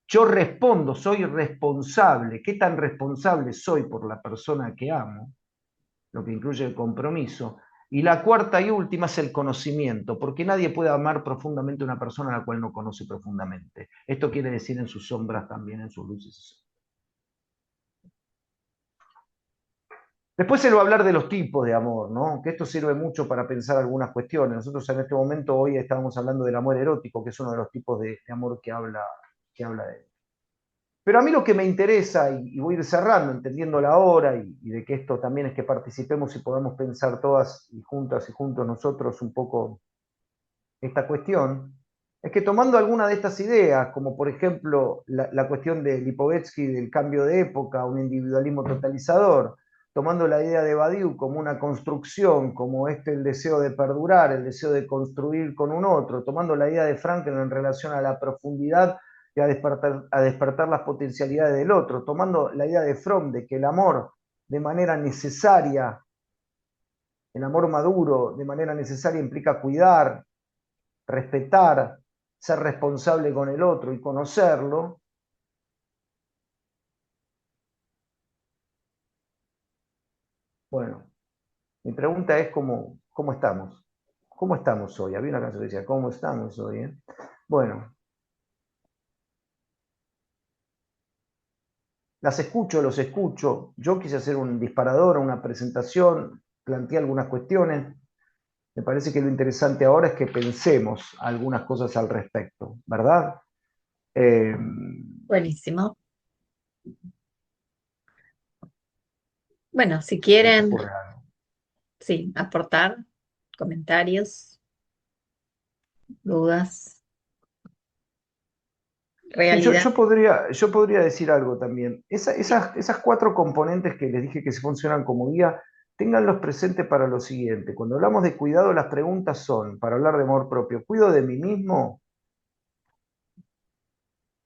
Yo respondo, soy responsable. ¿Qué tan responsable soy por la persona que amo? Lo que incluye el compromiso. Y la cuarta y última es el conocimiento, porque nadie puede amar profundamente a una persona a la cual no conoce profundamente. Esto quiere decir en sus sombras también, en sus luces. Después se va a hablar de los tipos de amor, ¿no? Que esto sirve mucho para pensar algunas cuestiones. Nosotros en este momento, hoy estábamos hablando del amor erótico, que es uno de los tipos de amor que habla de él. Pero a mí lo que me interesa, y voy a ir cerrando, entendiendo la hora, y de que esto también es que participemos y podamos pensar todas y juntas y juntos nosotros un poco esta cuestión, es que tomando alguna de estas ideas, como por ejemplo la cuestión de Lipovetsky, del cambio de época, un individualismo totalizador, tomando la idea de Badiou como una construcción, como el deseo de perdurar, el deseo de construir con un otro, tomando la idea de Frankel en relación a la profundidad y a despertar las potencialidades del otro, tomando la idea de Fromm de que el amor de manera necesaria, el amor maduro de manera necesaria implica cuidar, respetar, ser responsable con el otro y conocerlo. Bueno, mi pregunta es cómo estamos. ¿Cómo estamos hoy? Había una canción que decía, ¿cómo estamos hoy? Bueno, las escucho, los escucho. Yo quise hacer un disparador, una presentación, planteé algunas cuestiones. Me parece que lo interesante ahora es que pensemos algunas cosas al respecto, ¿verdad? Eh, Buenísimo. Bueno, si ¿Se te quieren, ocurre algo? sí, aportar comentarios, dudas, Sí, realidad. yo podría decir algo también. Esas cuatro componentes que les dije que funcionan como guía, ténganlos presentes para lo siguiente. Cuando hablamos de cuidado, las preguntas son, para hablar de amor propio, ¿cuido de mí mismo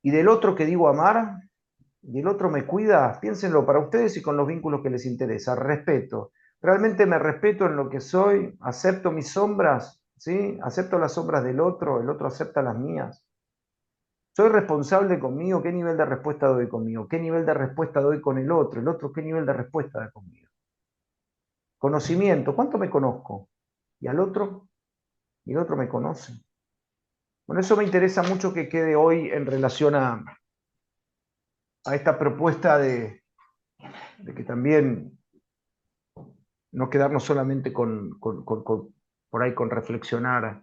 y del otro que digo amar? ¿Y el otro me cuida? Piénsenlo para ustedes y con los vínculos que les interesa. Respeto. ¿Realmente me respeto en lo que soy? ¿Acepto mis sombras? ¿Sí? ¿Acepto las sombras del otro? ¿El otro acepta las mías? ¿Soy responsable conmigo? ¿Qué nivel de respuesta doy conmigo? ¿Qué nivel de respuesta doy con el otro? ¿El otro qué nivel de respuesta da conmigo? Conocimiento. ¿Cuánto me conozco? ¿Y al otro? ¿Y el otro me conoce? Bueno, eso me interesa mucho que quede hoy en relación a esta propuesta de que también no quedarnos solamente por ahí con reflexionar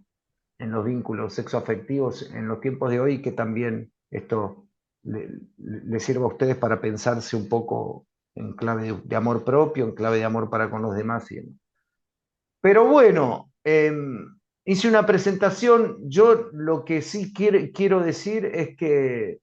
en los vínculos sexoafectivos en los tiempos de hoy, que también esto le sirva a ustedes para pensarse un poco en clave de amor propio, en clave de amor para con los demás. Pero bueno, hice una presentación. Yo lo que sí quiero decir es que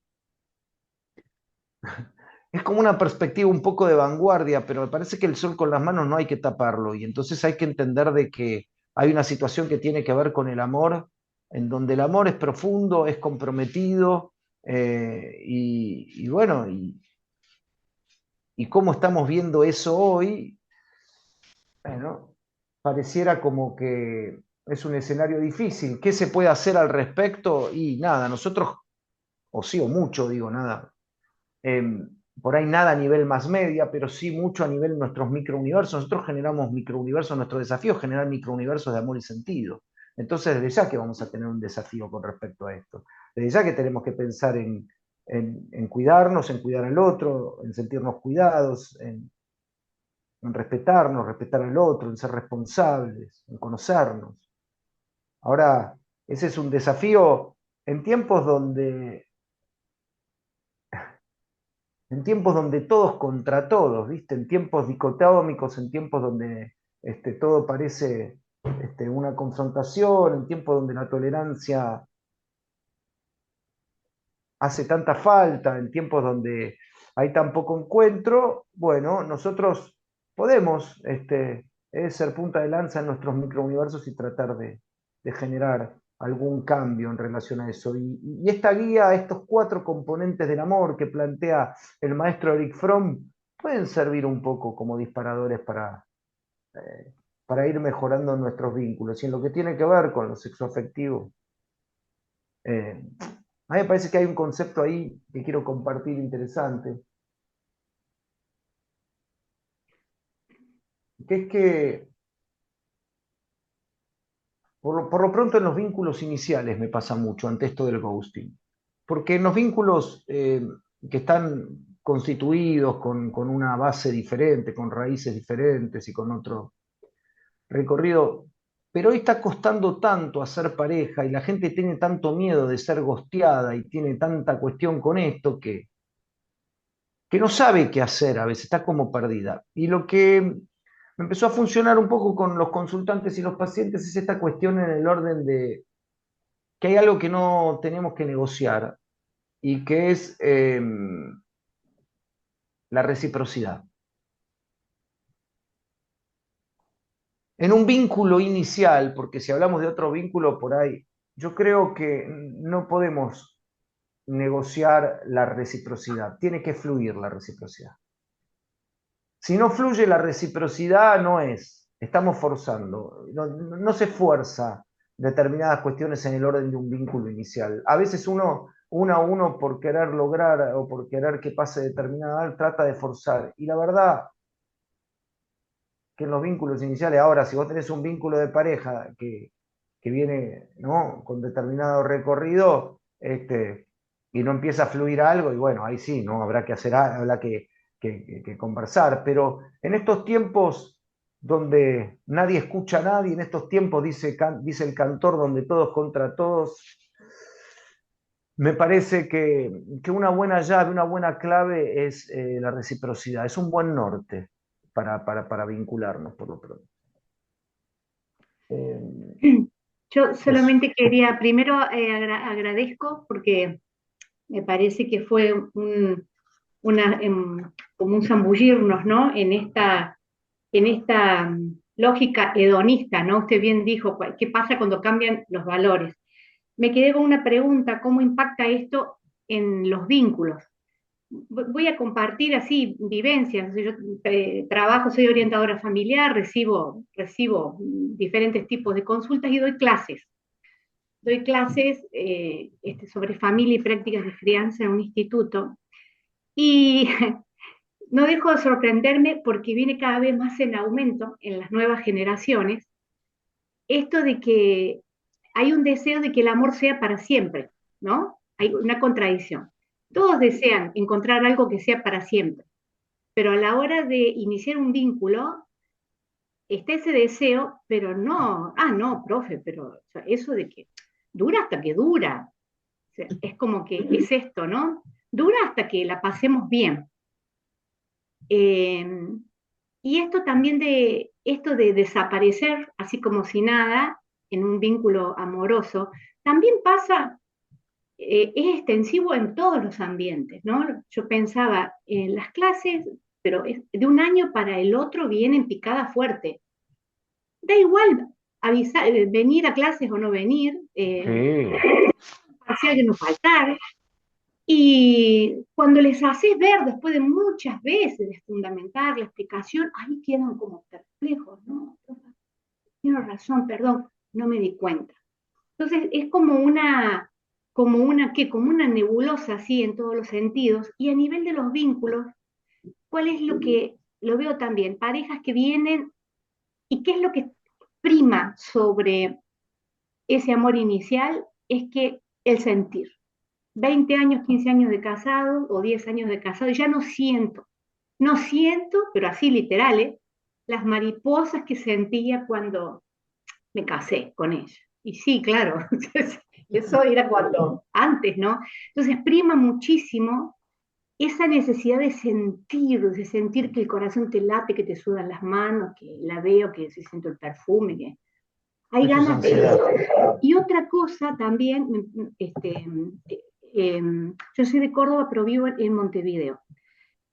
es como una perspectiva un poco de vanguardia, pero me parece que el sol con las manos no hay que taparlo, y entonces hay que entender de que hay una situación que tiene que ver con el amor, en donde el amor es profundo, es comprometido, y bueno, y cómo estamos viendo eso hoy, bueno, pareciera como que es un escenario difícil. ¿Qué se puede hacer al respecto? Y nada, nosotros, o sí o mucho, digo nada, eh, por ahí nada a nivel más media, pero sí mucho a nivel de nuestros microuniversos. Nosotros generamos microuniversos, nuestro desafío es generar microuniversos de amor y sentido. Entonces, desde ya que vamos a tener un desafío con respecto a esto. Desde ya que tenemos que pensar en cuidarnos, en cuidar al otro, en sentirnos cuidados, en respetarnos, respetar al otro, en ser responsables, en conocernos. Ahora, ese es un desafío en tiempos donde todos contra todos, ¿viste? En tiempos dicotómicos, en tiempos donde todo parece una confrontación, en tiempos donde la tolerancia hace tanta falta, en tiempos donde hay tan poco encuentro, bueno, nosotros podemos ser punta de lanza en nuestros microuniversos y tratar de generar algún cambio en relación a eso. Y esta guía, estos cuatro componentes del amor que plantea el maestro Eric Fromm, pueden servir un poco como disparadores para ir mejorando nuestros vínculos. Y en lo que tiene que ver con lo sexoafectivo, eh, a mí me parece que hay un concepto ahí que quiero compartir interesante, que es que por lo pronto en los vínculos iniciales me pasa mucho ante esto del ghosting. Porque en los vínculos que están constituidos con una base diferente, con raíces diferentes y con otro recorrido, pero hoy está costando tanto hacer pareja y la gente tiene tanto miedo de ser gosteada y tiene tanta cuestión con esto que no sabe qué hacer a veces, está como perdida. Y lo que me empezó a funcionar un poco con los consultantes y los pacientes es esta cuestión en el orden de que hay algo que no tenemos que negociar y que es la reciprocidad. En un vínculo inicial, porque si hablamos de otro vínculo por ahí, yo creo que no podemos negociar la reciprocidad, tiene que fluir la reciprocidad. Si no fluye la reciprocidad, no es, estamos forzando, no se fuerza determinadas cuestiones en el orden de un vínculo inicial. A veces uno a uno por querer lograr o por querer que pase determinada, trata de forzar. Y la verdad que en los vínculos iniciales, ahora, si vos tenés un vínculo de pareja que viene, ¿no?, con determinado recorrido, y no empieza a fluir algo, y bueno, ahí sí, ¿no? Habrá que hacer, habrá que conversar, pero en estos tiempos donde nadie escucha a nadie, en estos tiempos, dice el cantor, donde todos contra todos, me parece que una buena llave, una buena clave es la reciprocidad, es un buen norte para vincularnos, por lo pronto. Yo Eso. solamente quería, primero agradezco porque me parece que fue como un zambullirnos, ¿no? En esta lógica hedonista, ¿no? Usted bien dijo, ¿qué pasa cuando cambian los valores? Me quedé con una pregunta, ¿cómo impacta esto en los vínculos? Voy a compartir así vivencias. Yo trabajo, soy orientadora familiar, recibo diferentes tipos de consultas y doy clases. Doy clases sobre familia y prácticas de crianza en un instituto. Y no dejo de sorprenderme porque viene cada vez más en aumento en las nuevas generaciones esto de que hay un deseo de que el amor sea para siempre, ¿no? Hay una contradicción. Todos desean encontrar algo que sea para siempre, pero a la hora de iniciar un vínculo, está ese deseo, pero no, no, profe, pero o sea, eso de que dura hasta que dura. O sea, es como que es esto, ¿no? Dura hasta que la pasemos bien. Eh, y esto de desaparecer así como si nada en un vínculo amoroso, también pasa, es extensivo en todos los ambientes, ¿no? Yo pensaba en las clases, pero de un año para el otro vienen picada fuerte. Da igual venir a clases o no venir, Sí. parcial que no faltar, y cuando les haces ver, después de muchas veces de fundamentar la explicación, ahí quedan como perplejos, ¿no? Tienes razón, perdón, no me di cuenta. Entonces es como una nebulosa así en todos los sentidos, y a nivel de los vínculos, ¿cuál es lo que lo veo también? Parejas que vienen, y qué es lo que prima sobre ese amor inicial, es que el sentir. 20 años, 15 años de casado o 10 años de casado, y ya no siento, pero así literales, las mariposas que sentía cuando me casé con ella. Y sí, claro, eso era cuando, antes, ¿no? Entonces prima muchísimo esa necesidad de sentir que el corazón te late, que te sudan las manos, que la veo, que se siente el perfume, que hay Eso es ganas de ansiedad. eso. Y otra cosa también, yo soy de Córdoba, pero vivo en Montevideo.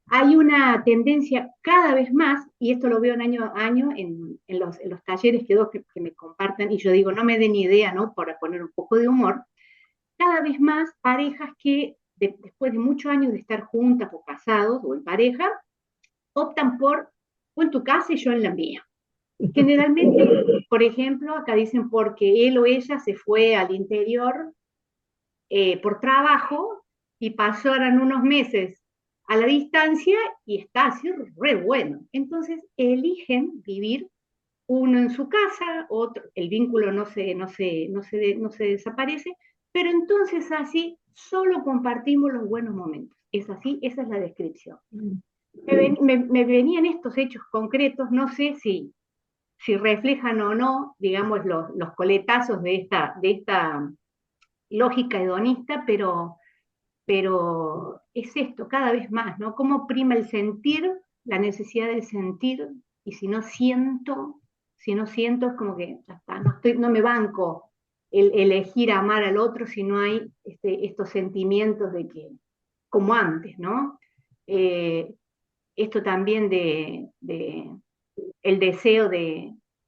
Hay una tendencia cada vez más, y esto lo veo en año a año en los talleres que me comparten, y yo digo, no me den ni idea, ¿no? Para poner un poco de humor, cada vez más parejas que después de muchos años de estar juntas o casados o en pareja, optan por, o en tu casa y yo en la mía. Generalmente, por ejemplo, acá dicen porque él o ella se fue al interior por trabajo y pasaron unos meses a la distancia y está así re bueno. Entonces eligen vivir uno en su casa, otro, el vínculo no se desaparece, pero entonces así solo compartimos los buenos momentos. Es así, esa es la descripción. Me venían estos hechos concretos, no sé si reflejan o no, digamos, los coletazos de esta lógica hedonista, pero es esto cada vez más, ¿no? Cómo prima el sentir, la necesidad del sentir, y si no siento es como que ya está, no me banco el elegir amar al otro si no hay estos sentimientos de que, como antes, ¿no? Esto también de el deseo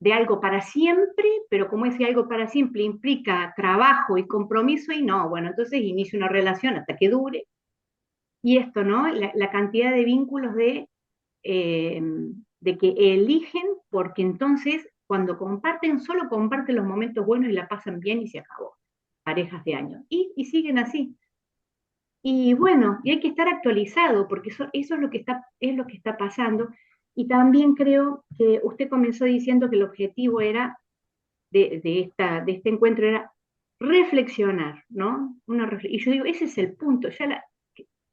de algo para siempre, pero como ese algo para siempre implica trabajo y compromiso, y no, bueno, entonces inicio una relación hasta que dure. Y esto, ¿no? La cantidad de vínculos de que eligen, porque entonces cuando comparten, solo comparten los momentos buenos y la pasan bien y se acabó. Parejas de años. Y siguen así. Y bueno, y hay que estar actualizado, porque eso es lo que está pasando. Y también creo que usted comenzó diciendo que el objetivo era de este encuentro era reflexionar, ¿no? Y yo digo, ese es el punto, ya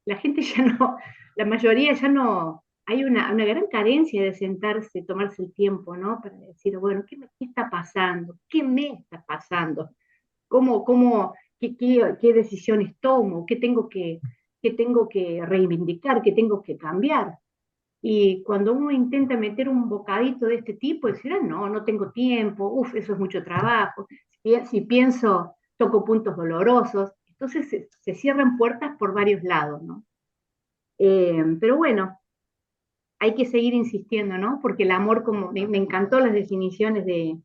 la gente ya no, la mayoría ya no, hay una gran carencia de sentarse, tomarse el tiempo, ¿no? Para decir, bueno, ¿qué está pasando? ¿Qué me está pasando? ¿Qué decisiones tomo? ¿Qué tengo que reivindicar? ¿Qué tengo que cambiar? Y cuando uno intenta meter un bocadito de este tipo, decir, no, no tengo tiempo, eso es mucho trabajo, si pienso, toco puntos dolorosos, entonces se cierran puertas por varios lados, ¿no? Pero bueno, hay que seguir insistiendo, ¿no? Porque el amor, como me encantó las definiciones de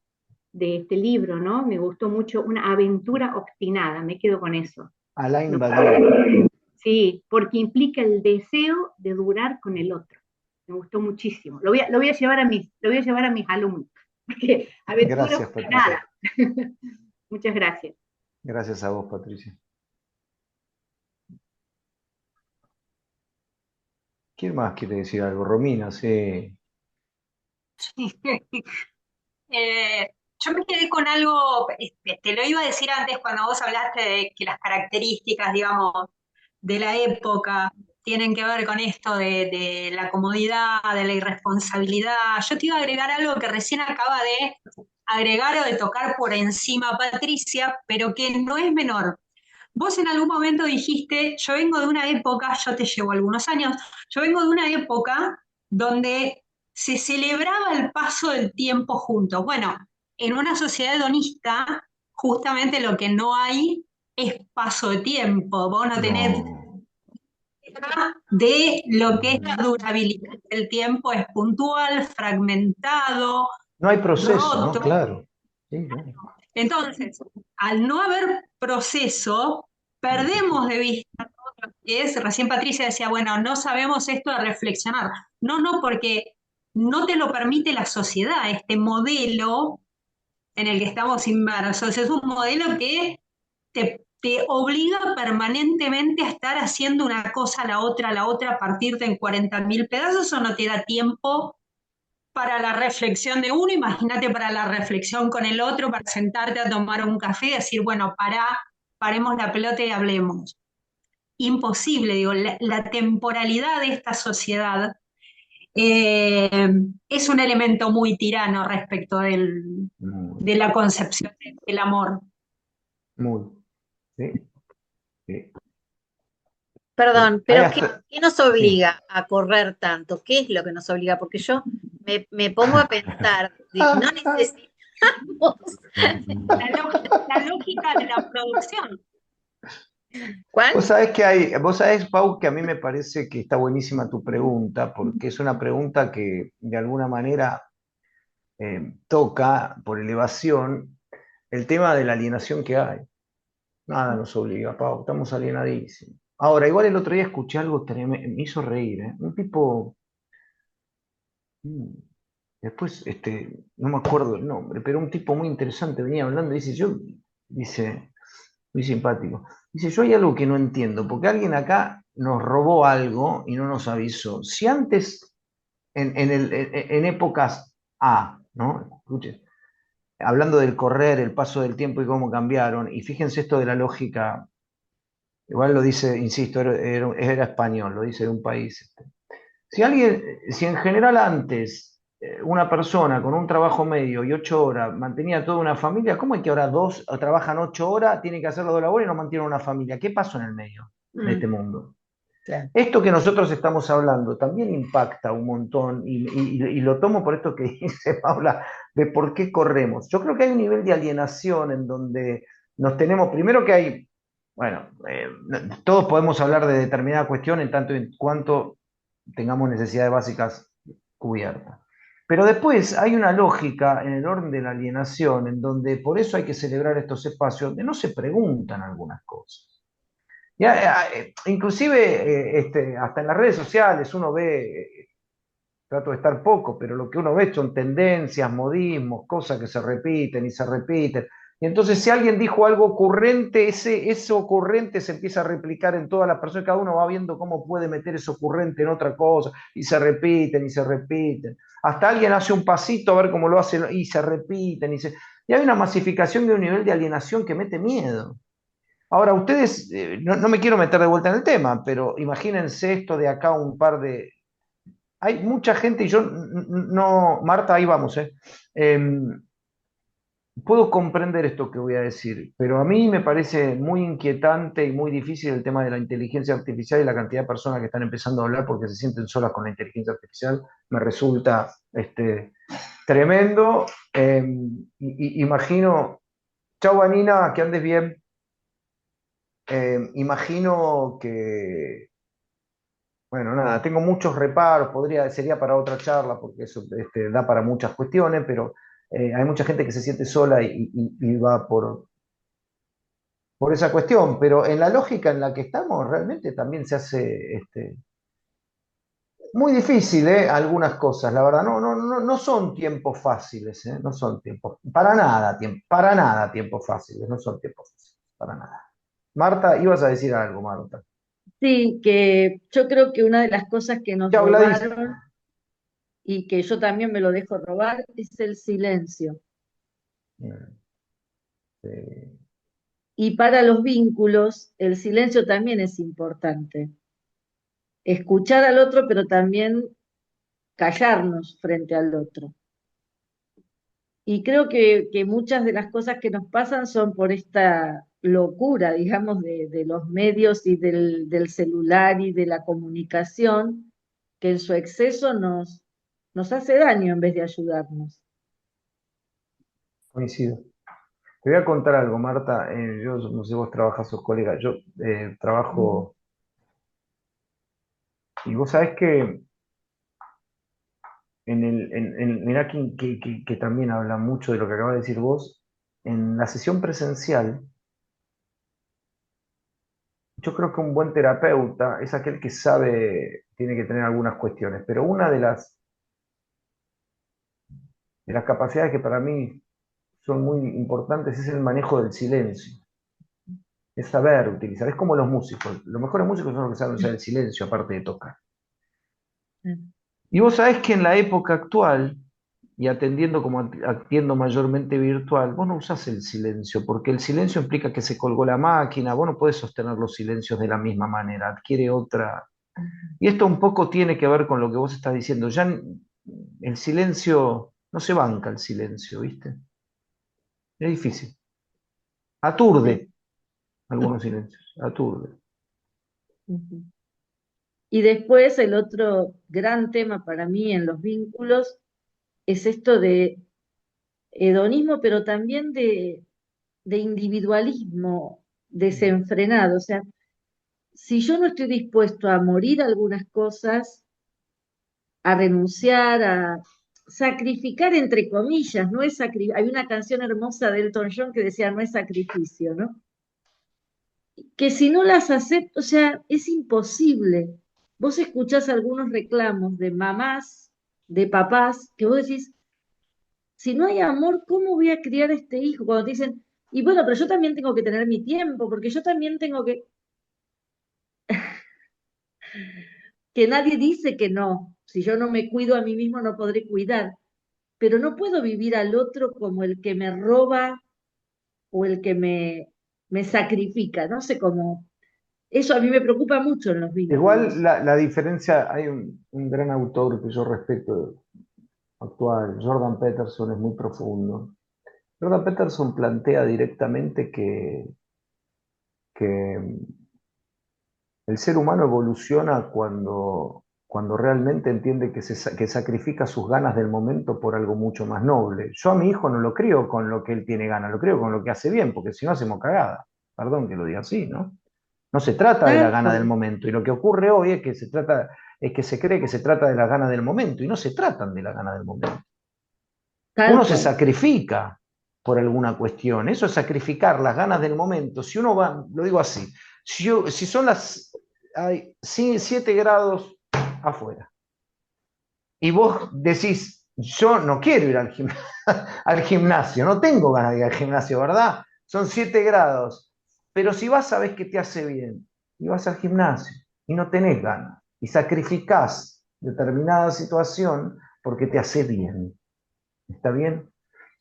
este libro, ¿no? Me gustó mucho una aventura obstinada, me quedo con eso. Alain No, Badiou. sí, porque implica el deseo de durar con el otro. Me gustó muchísimo. Lo voy a llevar a mis alumnos. Porque aventura Gracias, Patricia. obstinada. Muchas gracias. Gracias a vos, Patricia. ¿Quién más quiere decir algo? Romina, sí. Yo me quedé con algo, te lo iba a decir antes cuando vos hablaste de que las características, digamos, de la época tienen que ver con esto de la comodidad, de la irresponsabilidad. Yo te iba a agregar algo que recién acaba de agregar o de tocar por encima Patricia, pero que no es menor. Vos en algún momento dijiste, yo vengo de una época, yo te llevo algunos años, yo vengo de una época donde se celebraba el paso del tiempo juntos. Bueno, en una sociedad hedonista, justamente lo que no hay es paso de tiempo. Vos no tenés No, de lo que es la durabilidad. El tiempo es puntual, fragmentado, no hay proceso, ¿no? roto. Claro. Sí, no. Entonces, al no haber proceso, perdemos de vista todo lo que es, recién Patricia decía, bueno, no sabemos esto de reflexionar. No, no, porque no te lo permite la sociedad, este modelo en el que estamos inmersos. Es un modelo que te obliga permanentemente a estar haciendo una cosa a la otra, partirte en 40.000 pedazos, o no te da tiempo para la reflexión de uno, imagínate para la reflexión con el otro, para sentarte a tomar un café y decir, bueno, paremos la pelota y hablemos. Imposible, digo, la temporalidad de esta sociedad es un elemento muy tirano respecto Muy, de la concepción del amor. muy. Sí, sí, sí. Perdón, Hay pero hasta, qué nos sí. obliga a correr tanto? ¿Qué es lo que nos obliga? Porque yo me pongo a pensar, no necesitamos. La lógica de la producción. ¿Cuál? Vos sabés, Pau, que a mí me parece que está buenísima tu pregunta, porque es una pregunta que de alguna manera toca por elevación el tema de la alienación que hay. Nada nos obliga, Pau, estamos alienadísimos. Ahora, igual el otro día escuché algo tremendo, me hizo reír, ¿eh? Un tipo, mm, después, no me acuerdo el nombre, pero un tipo muy interesante venía hablando y dice, muy simpático, dice, yo hay algo que no entiendo, porque alguien acá nos robó algo y no nos avisó. Si antes, en épocas A, ¿no? Escuchen, hablando del correr, el paso del tiempo y cómo cambiaron, y fíjense esto de la lógica. Igual lo dice, insisto, era español, lo dice de un país. Si en general antes una persona con un trabajo medio y 8 horas mantenía toda una familia, ¿cómo es que ahora dos trabajan 8 horas, tienen que hacer las 2 labores y no mantienen una familia? ¿Qué pasó en el medio de este mundo? Claro. Esto que nosotros estamos hablando también impacta un montón y lo tomo por esto que dice Paula, de por qué corremos. Yo creo que hay un nivel de alienación en donde nos tenemos, primero que hay, bueno, todos podemos hablar de determinada cuestión en tanto en cuanto tengamos necesidades básicas cubiertas. Pero después hay una lógica en el orden de la alienación, en donde por eso hay que celebrar estos espacios donde no se preguntan algunas cosas. Ya, inclusive hasta en las redes sociales uno ve, trato de estar poco, pero lo que uno ve son tendencias, modismos, cosas que se repiten y se repiten. Y entonces si alguien dijo algo ocurrente, ese ocurrente se empieza a replicar en todas las personas, cada uno va viendo cómo puede meter ese ocurrente en otra cosa, y se repiten y se repiten. Hasta alguien hace un pasito a ver cómo lo hace y se repiten. Y hay una masificación de un nivel de alienación que mete miedo. Ahora, ustedes, no me quiero meter de vuelta en el tema, pero imagínense esto de acá un par de... Hay mucha gente, y yo no, Marta, ahí vamos, ¿eh? Puedo comprender esto que voy a decir, pero a mí me parece muy inquietante y muy difícil el tema de la inteligencia artificial y la cantidad de personas que están empezando a hablar porque se sienten solas con la inteligencia artificial. Me resulta tremendo. Imagino, chau Vanina, que andes bien. Imagino que, bueno, nada, tengo muchos reparos, sería para otra charla, porque eso da para muchas cuestiones, pero hay mucha gente que se siente sola y va por esa cuestión, pero en la lógica en la que estamos, realmente también se hace muy difícil, algunas cosas, la verdad, no son tiempos fáciles, no son tiempos, para nada tiempos fáciles, no son tiempos fáciles, para nada. Marta, ibas a decir algo, Marta. Sí, que yo creo que una de las cosas que nos Chao, Gladys. robaron y que yo también me lo dejo robar es el silencio. Sí. Y para los vínculos, el silencio también es importante. Escuchar al otro, pero también callarnos frente al otro. Y creo que muchas de las cosas que nos pasan son por esta locura, digamos, de los medios y del celular y de la comunicación, que en su exceso nos hace daño en vez de ayudarnos. Coincido. Te voy a contar algo, Marta. Yo no sé, vos trabajás, sos colega. Yo trabajo. Y vos sabés que mirá que también habla mucho de lo que acabas de decir vos. En la sesión presencial, yo creo que un buen terapeuta es aquel que sabe, tiene que tener algunas cuestiones, pero una de las capacidades que para mí son muy importantes es el manejo del silencio. Es saber utilizar, es como los músicos. Los mejores músicos son los que saben usar el silencio, aparte de tocar. Y vos sabés que en la época actual, y atendiendo como atiendo mayormente virtual, vos no usás el silencio, porque el silencio implica que se colgó la máquina, vos no podés sostener los silencios de la misma manera, adquiere otra. Y esto un poco tiene que ver con lo que vos estás diciendo. Ya el silencio, no se banca el silencio, ¿viste? Es difícil. Aturde algunos silencios, aturde. Y después el otro gran tema para mí en los vínculos es esto de hedonismo, pero también de individualismo desenfrenado. O sea, si yo no estoy dispuesto a morir algunas cosas, a renunciar, a sacrificar entre comillas, no es hay una canción hermosa de Elton John que decía no es sacrificio, ¿no? Que si no las acepto, o sea, es imposible. Vos escuchás algunos reclamos de mamás, de papás, que vos decís, si no hay amor, ¿cómo voy a criar a este hijo? Cuando te dicen, y bueno, pero yo también tengo que tener mi tiempo, porque yo también tengo que nadie dice que no. Si yo no me cuido a mí mismo, no podré cuidar. Pero no puedo vivir al otro como el que me roba o el que me sacrifica. No sé cómo. Eso a mí me preocupa mucho en los Igual vínculos. la diferencia, hay un gran autor que yo respeto actual, Jordan Peterson, es muy profundo. Jordan Peterson plantea directamente que el ser humano evoluciona cuando realmente entiende que sacrifica sus ganas del momento por algo mucho más noble. Yo a mi hijo no lo crío con lo que él tiene ganas, lo crío con lo que hace bien, porque si no hacemos cagada. Perdón que lo diga así, ¿no? No se trata de la gana del Claro. momento. Y lo que ocurre hoy es que se trata, es que se cree que se trata de las ganas del momento, y no se tratan de las ganas del momento. Tal Uno se cual. sacrifica por alguna cuestión, eso es sacrificar las ganas del momento. Si uno va, lo digo así, si son hay 7 grados afuera, y vos decís, yo no quiero ir al gimnasio, no tengo ganas de ir al gimnasio, ¿verdad? Son 7 grados, pero si vas sabés que te hace bien, y vas al gimnasio, y no tenés ganas, y sacrificás determinada situación porque te hace bien. ¿Está bien?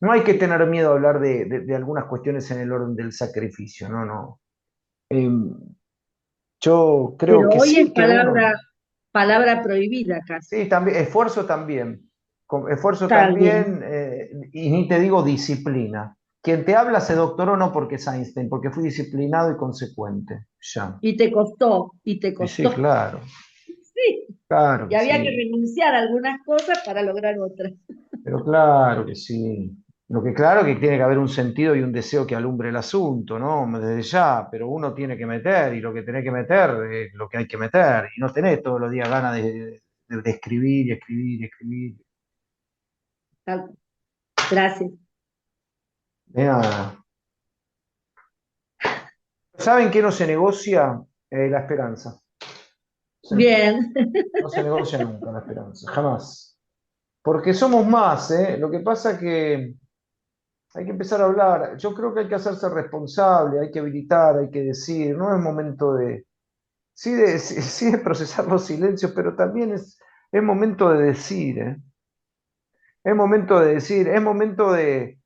No hay que tener miedo a hablar de algunas cuestiones en el orden del sacrificio, no, no. Eh, yo creo Pero que hoy es sí, que uno, palabra prohibida casi. sí, también, esfuerzo también, esfuerzo También. también, y ni te digo disciplina. Quien te habla se doctoró no porque es Einstein, porque fui disciplinado y consecuente, ya. Y te Y sí, costó. claro, Sí. claro Y que había que sí. renunciar a algunas cosas para lograr otras. Pero claro que sí. Lo que claro que tiene que haber un sentido y un deseo que alumbre el asunto, ¿no? Desde ya, pero uno tiene que meter y lo que tenés que meter es lo que hay que meter y no tenés todos los días ganas de escribir y escribir y escribir. Tal- Gracias. De nada. ¿Saben qué no se negocia? La esperanza. Sí. Bien. No se negocia nunca la esperanza, jamás. Porque somos más, ¿eh? Lo que pasa que hay que empezar a hablar. Yo creo que hay que hacerse responsable, hay que habilitar, hay que decir. No es momento sí de procesar los silencios, pero también es momento de decir, ¿eh? Es momento de decir, es momento de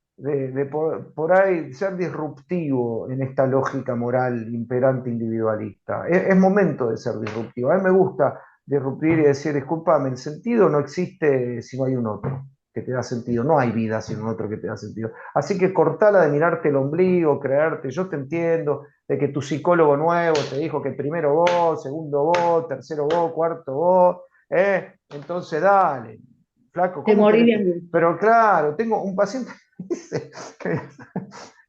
por ahí ser disruptivo en esta lógica moral imperante individualista. Es momento de ser disruptivo. A mí me gusta disruptir y decir, discúlpame, el sentido no existe si no hay un otro que te da sentido. No hay vida sin un otro que te da sentido. Así que cortala de mirarte el ombligo, creerte, yo te entiendo, de que tu psicólogo nuevo te dijo que primero vos, segundo vos, tercero vos, cuarto vos, ¿eh? Entonces dale, flaco, Te ¿cómo morí querés? de angustia. Pero claro, tengo un paciente que,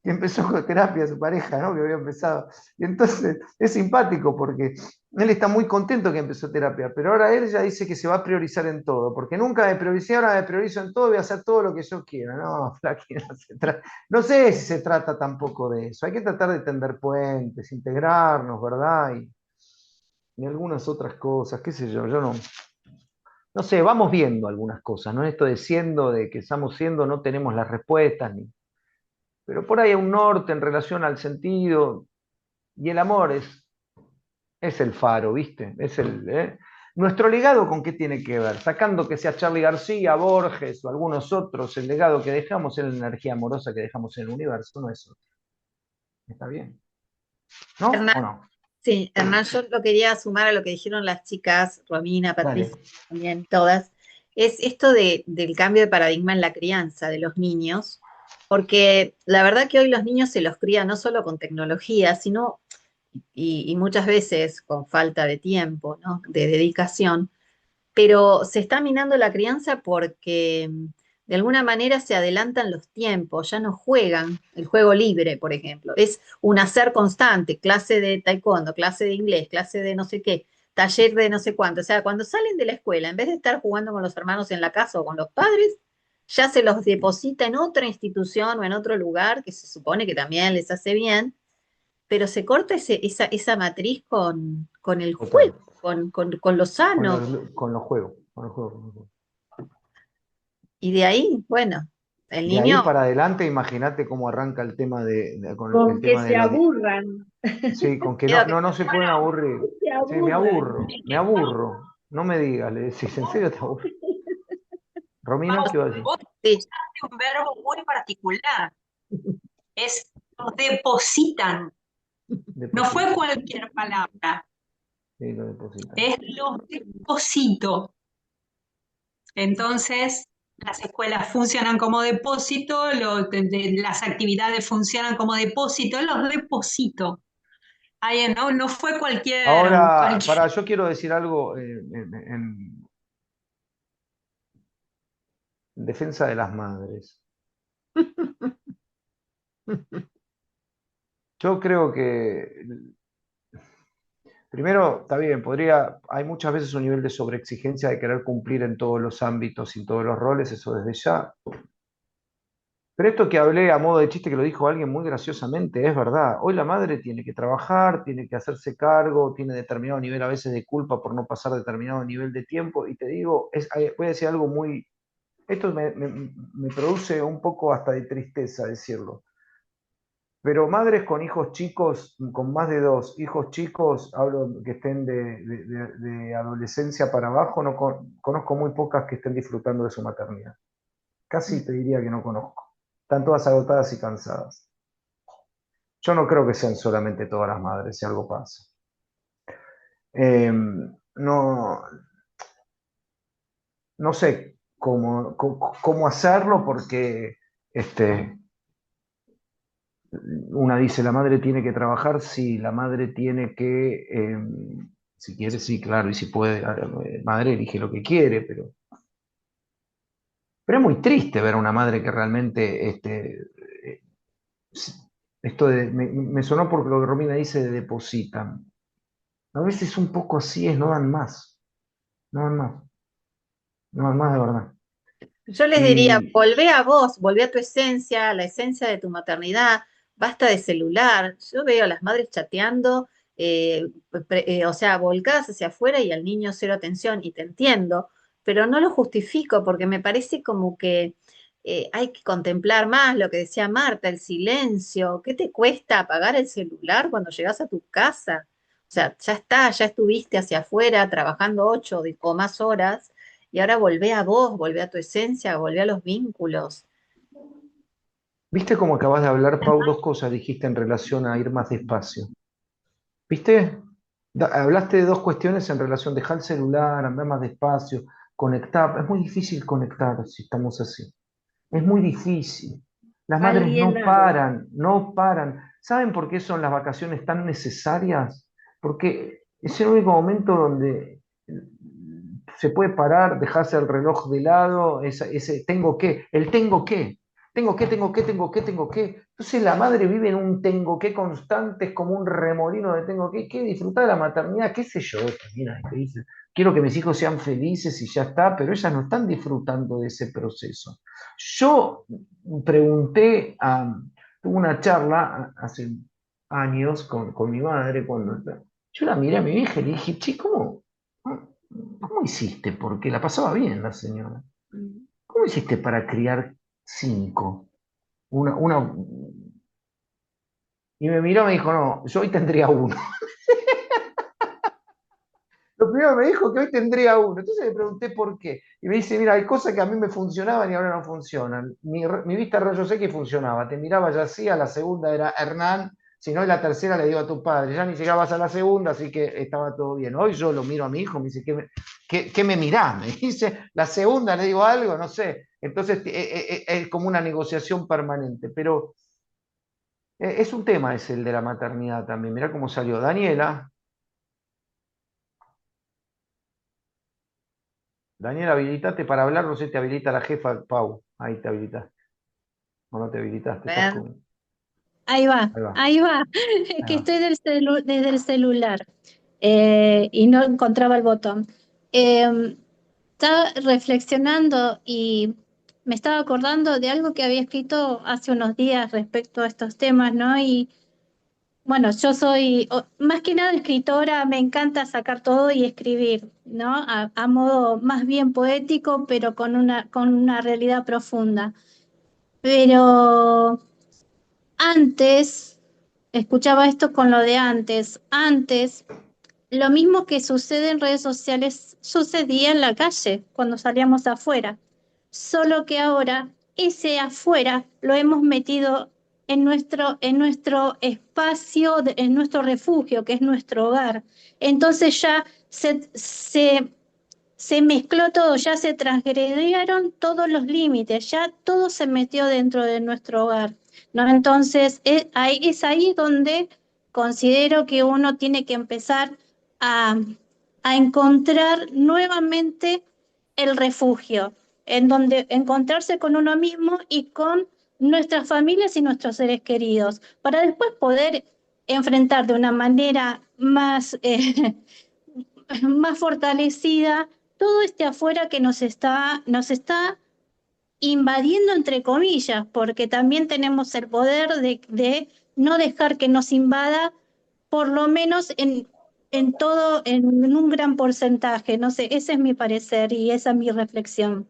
que empezó con terapia su pareja, ¿no? Que había empezado. Y entonces es simpático porque él está muy contento que empezó terapia, pero ahora él ya dice que se va a priorizar en todo, porque nunca me prioricé, ahora me priorizo en todo y voy a hacer todo lo que yo quiera. No, Flaqui, no sé si se trata tampoco de eso. Hay que tratar de tender puentes, integrarnos, ¿verdad? Y algunas otras cosas, qué sé yo no. No sé, vamos viendo algunas cosas, ¿no? Esto de siendo, de que estamos siendo, no tenemos las respuestas, pero por ahí hay un norte en relación al sentido, y el amor es el faro, ¿viste? Nuestro legado, ¿con qué tiene que ver? Sacando que sea Charly García, Borges o algunos otros, el legado que dejamos es la energía amorosa que dejamos en el universo, no es otro. ¿Está bien? ¿No? Hernán, ¿O no? sí, Hernán, yo lo quería sumar a lo que dijeron las chicas, Romina, Dale. Patricia, también todas, es esto del cambio de paradigma en la crianza de los niños, porque la verdad que hoy los niños se los crían no solo con tecnología, sino, y muchas veces con falta de tiempo, ¿no? De dedicación, pero se está minando la crianza porque de alguna manera se adelantan los tiempos, ya no juegan el juego libre, por ejemplo. Es un hacer constante, clase de taekwondo, clase de inglés, clase de no sé qué, taller de no sé cuánto. O sea, cuando salen de la escuela, en vez de estar jugando con los hermanos en la casa o con los padres, ya se los deposita en otra institución o en otro lugar que se supone que también les hace bien, pero se corta esa matriz con el Total. juego, con lo sano. Con los juegos. Con los juegos. Con los juegos. Y de ahí, bueno, el De ahí niño, para adelante, imagínate cómo arranca el tema con el Con que tema de se la. aburran. Sí, con que miedo no, que no, no se pueden aburrir. Se Sí, me aburran. aburro, me aburro. No me digas, le decís, ¿en serio te aburro? Romina, ¿qué va a decir? Vos sí, usaste un verbo muy particular, es los depositan. No fue Depositan. cualquier palabra, Sí, lo depositan. es los deposito. Entonces, las escuelas funcionan como depósito, las actividades funcionan como depósito, los deposito. Ahí, no, no fue Ahora, cualquier. yo quiero decir algo en defensa de las madres. Yo creo que Primero, está bien, hay muchas veces un nivel de sobreexigencia de querer cumplir en todos los ámbitos y en todos los roles, eso desde ya. Pero esto que hablé a modo de chiste, que lo dijo alguien muy graciosamente, es verdad. Hoy la madre tiene que trabajar, tiene que hacerse cargo, tiene determinado nivel a veces de culpa por no pasar determinado nivel de tiempo. Y te digo, voy a decir algo muy... Esto me produce un poco hasta de tristeza decirlo. Pero madres con hijos chicos, con más de 2 hijos chicos, hablo que estén de adolescencia para abajo, no conozco muy pocas que estén disfrutando de su maternidad. Casi te diría que no conozco. Están todas agotadas y cansadas. Yo no creo que sean solamente todas las madres, si algo pasa. No, no sé cómo hacerlo porque una dice, la madre tiene que trabajar, sí, la madre tiene que, si quiere, sí, claro, y si puede, madre elige lo que quiere, pero es muy triste ver a una madre que realmente, esto me sonó porque lo que Romina dice de depositan. A veces un poco así es, no dan más, no dan más, no dan más de verdad. Yo les diría, Y, volvé a vos, volvé a tu esencia, a la esencia de tu maternidad, basta de celular. Yo veo a las madres chateando, o sea, volcadas hacia afuera y al niño cero atención, y te entiendo, pero no lo justifico porque me parece como que hay que contemplar más lo que decía Marta, el silencio. ¿Qué te cuesta apagar el celular cuando llegas a tu casa? O sea, ya está, ya estuviste hacia afuera trabajando 8 o más horas y ahora volvé a vos, volvé a tu esencia, volvé a los vínculos. ¿viste cómo acabas de hablar, Pau? 2 cosas dijiste en relación a ir más despacio. ¿Viste? Hablaste de 2 cuestiones en relación, dejar el celular, andar más despacio, conectar. Es muy difícil conectar si estamos así. Es muy difícil. Las madres no Alienado. paran, no paran. ¿Saben por qué son las vacaciones tan necesarias? Porque es el único momento donde se puede parar, dejarse el reloj de lado, ese tengo que. Entonces la madre vive en un tengo que constante, es como un remolino de tengo que disfrutar de la maternidad, qué sé yo, también hay que dice, quiero que mis hijos sean felices y ya está, pero ellas no están disfrutando de ese proceso. Yo pregunté, tuve una charla hace años con mi madre, yo la miré a mi vieja y le dije, che, ¿cómo hiciste? Porque la pasaba bien la señora. ¿Cómo hiciste para criar 5? Una, y me miró y me dijo, no, yo hoy tendría uno. Lo primero que me dijo que hoy tendría uno. Entonces le pregunté por qué. Y me dice, mira, hay cosas que a mí me funcionaban y ahora no funcionan. Mi vista a rayos X funcionaba. Te miraba ya así, a la segunda era Hernán, si no, y la tercera le digo a tu padre. Ya ni llegabas a la segunda, así que estaba todo bien. Hoy yo lo miro a mi hijo, me dice, ¿qué me mirás? Me dice, la segunda le digo algo, no sé. Entonces es como una negociación permanente. Pero es un tema ese el de la maternidad también. Mirá cómo salió Daniela. Daniela, habilitate para hablar, no sé, te habilita la jefa, Pau. Ahí te habilitaste. O no te habilitaste, A estás ver, con. Ahí va, Ahí va, ahí va. Es ahí que va. estoy desde el celular y no encontraba el botón. Estaba reflexionando y me estaba acordando de algo que había escrito hace unos días respecto a estos temas, ¿no? Y bueno, yo soy más que nada escritora, me encanta sacar todo y escribir, ¿no? A modo más bien poético, pero con una realidad profunda. Pero antes, escuchaba esto con lo de antes. Antes, lo mismo que sucede en redes sociales sucedía en la calle, cuando salíamos afuera. Solo que ahora ese afuera lo hemos metido en nuestro espacio, en nuestro refugio, que es nuestro hogar. Entonces ya se mezcló todo, ya se transgredieron todos los límites, ya todo se metió dentro de nuestro hogar, ¿no? Entonces, es ahí donde considero que uno tiene que empezar a, a encontrar nuevamente el refugio, en donde encontrarse con uno mismo y con nuestras familias y nuestros seres queridos, para después poder enfrentar de una manera más, más fortalecida todo este afuera que nos está invadiendo, entre comillas, porque también tenemos el poder de no dejar que nos invada, por lo menos en todo, en un gran porcentaje. No sé, ese es mi parecer y esa es mi reflexión.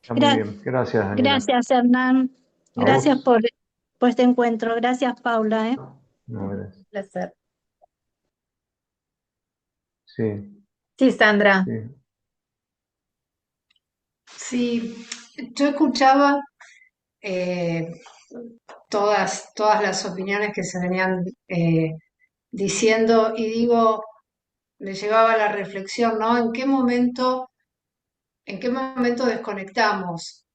Está muy bien. Gracias, Daniela. Gracias, Hernán. A Gracias vos. por este encuentro. Gracias, Paula. No, gracias. Un placer. Sí, Sí, Sandra. sí. Sí, yo escuchaba todas las opiniones que se venían diciendo y digo, me llevaba a la reflexión, ¿no? En qué momento desconectamos?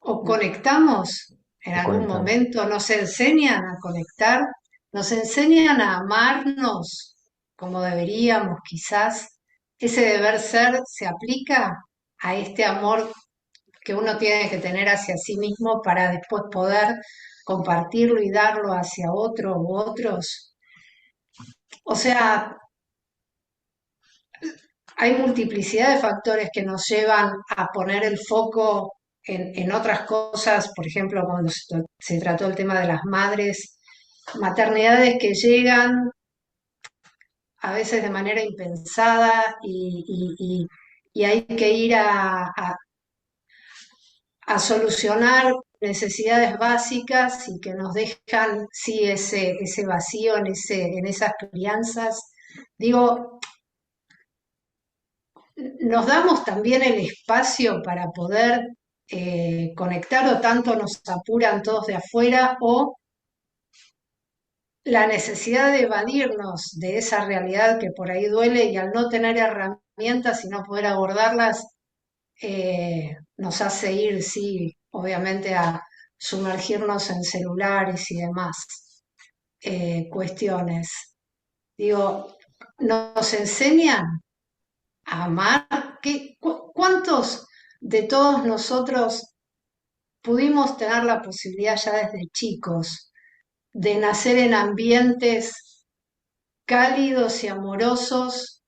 ¿O conectamos? En O algún conectamos. momento nos enseñan a conectar, nos enseñan a amarnos como deberíamos, quizás. Ese deber ser se aplica a este amor que uno tiene que tener hacia sí mismo para después poder compartirlo y darlo hacia otro u otros. O sea, hay multiplicidad de factores que nos llevan a poner el foco en otras cosas, por ejemplo, cuando se trató el tema de las madres, maternidades que llegan a veces de manera impensada y hay que ir a solucionar necesidades básicas y que nos dejan, sí, ese vacío en esas crianzas. Digo, nos damos también el espacio para poder conectar o tanto nos apuran todos de afuera o la necesidad de evadirnos de esa realidad que por ahí duele y al no tener herramientas y no poder abordarlas, nos hace ir, sí, obviamente a sumergirnos en celulares y demás cuestiones. Digo, nos enseñan a amar. ¿Cuántos de todos nosotros pudimos tener la posibilidad ya desde chicos de nacer en ambientes cálidos y amorosos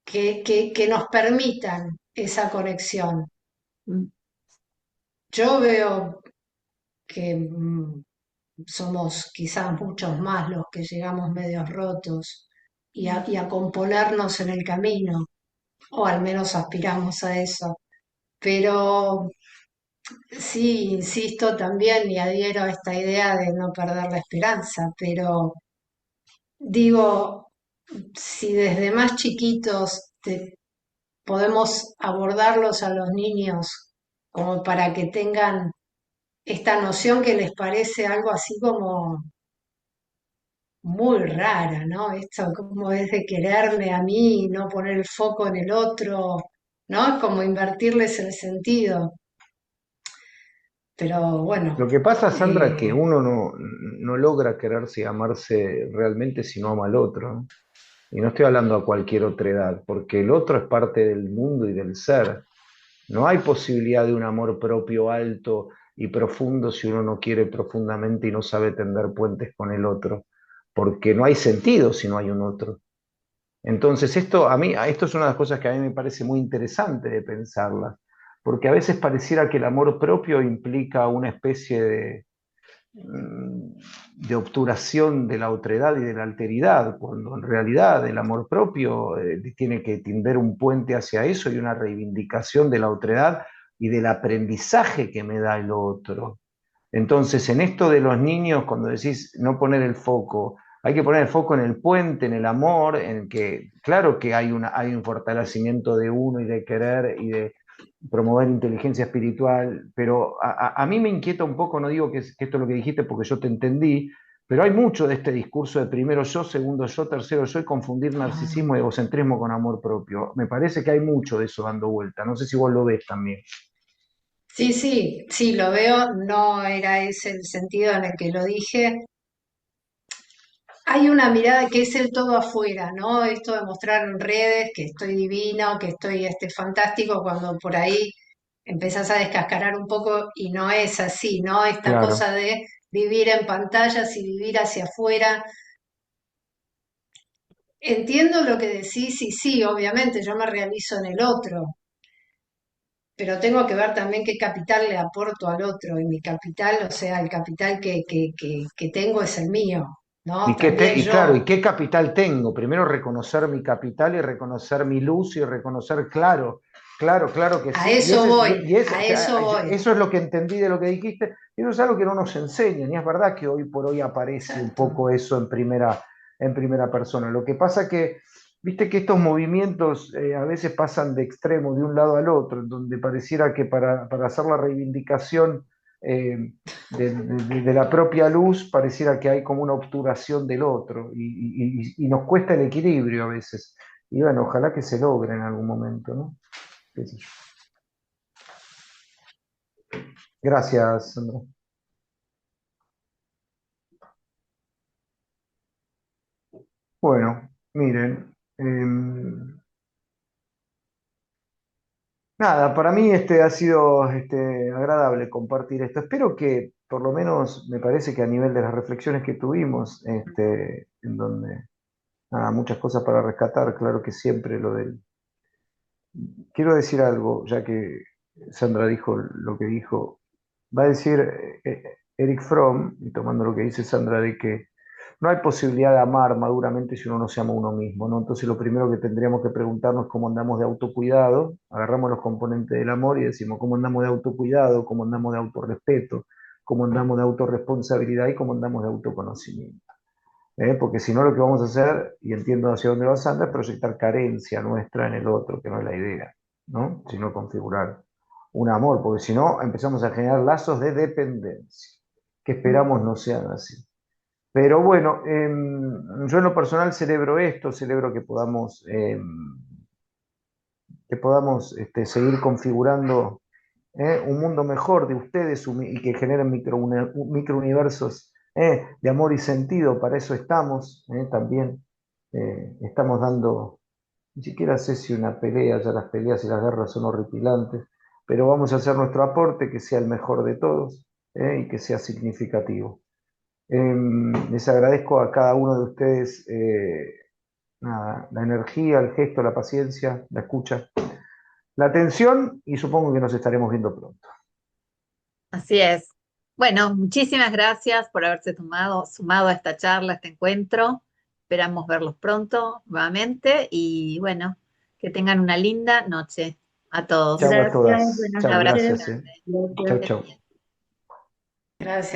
que nos permitan esa conexión? Yo veo que somos quizás muchos más los que llegamos medios rotos y a componernos en el camino, o al menos aspiramos a eso. Pero sí, insisto también y adhiero a esta idea de no perder la esperanza, pero digo, si desde más chiquitos podemos abordarlos a los niños como para que tengan esta noción que les parece algo así como muy rara, ¿no? Esto como es de quererme a mí, no poner el foco en el otro, ¿no? Es como invertirles el sentido. Pero bueno, Lo que pasa, Sandra, es que uno no logra quererse y amarse realmente si no ama al otro, ¿no? Y no estoy hablando a cualquier otra edad, porque el otro es parte del mundo y del ser. No hay posibilidad de un amor propio alto y profundo si uno no quiere profundamente y no sabe tender puentes con el otro, porque no hay sentido si no hay un otro. Entonces, esto es una de las cosas que a mí me parece muy interesante de pensarlas, porque a veces pareciera que el amor propio implica una especie de obturación de la otredad y de la alteridad, cuando en realidad el amor propio tiene que tender un puente hacia eso y una reivindicación de la otredad y del aprendizaje que me da el otro. Entonces, en esto de los niños, cuando decís no poner el foco, hay que poner el foco en el puente, en el amor, en que, claro que hay un fortalecimiento de uno y de querer y de promover inteligencia espiritual, pero a mí me inquieta un poco, no digo que esto es lo que dijiste porque yo te entendí, pero hay mucho de este discurso de primero yo, segundo yo, tercero yo y confundir narcisismo y egocentrismo con amor propio. Me parece que hay mucho de eso dando vuelta, no sé si vos lo ves también. sí, sí, sí, lo veo, no era ese el sentido en el que lo dije. Hay una mirada que es el todo afuera, ¿no? Esto de mostrar en redes que estoy divino, que estoy fantástico, cuando por ahí empezás a descascarar un poco y no es así, ¿no? Esta Claro, cosa de vivir en pantallas y vivir hacia afuera. entiendo lo que decís y sí, obviamente yo me realizo en el otro, pero tengo que ver también qué capital le aporto al otro y mi capital, o sea, el capital que tengo es el mío, ¿no? También Y claro, ¿y yo, qué capital tengo? Primero reconocer mi capital y reconocer mi luz y reconocer, claro, claro que a sí. eso voy, Y a eso voy. eso es lo que entendí de lo que dijiste. Y eso es algo que no nos enseñan. Y es verdad que hoy por hoy aparece un Exacto. poco eso en primera persona. Lo que pasa que, viste que estos movimientos a veces pasan de extremo, de un lado al otro, en donde pareciera que para hacer la reivindicación eh, de la propia luz, pareciera que hay como una obturación del otro y nos cuesta el equilibrio a veces. Y bueno, ojalá que se logre en algún momento, ¿no? ¿Qué sé yo? Gracias, Sandra. Bueno, miren, nada, para mí ha sido agradable compartir esto. Espero que, por lo menos, me parece que a nivel de las reflexiones que tuvimos, en donde, nada, muchas cosas para rescatar, claro que siempre lo del... Quiero decir algo, ya que Sandra dijo lo que dijo, va a decir Eric Fromm, y tomando lo que dice Sandra, de que no hay posibilidad de amar maduramente si uno no se ama a uno mismo, ¿no? Entonces lo primero que tendríamos que preguntarnos es cómo andamos de autocuidado, agarramos los componentes del amor y decimos cómo andamos de autocuidado, cómo andamos de autorrespeto, cómo andamos de autorresponsabilidad y cómo andamos de autoconocimiento. Porque si no lo que vamos a hacer, y entiendo hacia dónde va Sandra, es proyectar carencia nuestra en el otro, que no es la idea, ¿no? Sino configurar un amor, porque si no empezamos a generar lazos de dependencia, que esperamos no sean así. Pero bueno, yo en lo personal celebro esto, celebro que podamos seguir configurando un mundo mejor de ustedes y que generen microuniversos de amor y sentido. Para eso estamos también. Estamos dando, ni siquiera sé si una pelea, ya las peleas y las guerras son horripilantes, pero vamos a hacer nuestro aporte, que sea el mejor de todos y que sea significativo. Les agradezco a cada uno de ustedes nada, la energía, el gesto, la paciencia, la escucha, la atención y supongo que nos estaremos viendo pronto. Así es. Bueno, muchísimas gracias por haberse sumado a esta charla, a este encuentro. Esperamos verlos pronto nuevamente y bueno, que tengan una linda noche a todos. Chao a Gracias, todas. buenas Un Chao, abrazo noches. gracias. grande. Chao, Gracias. chao. Gracias.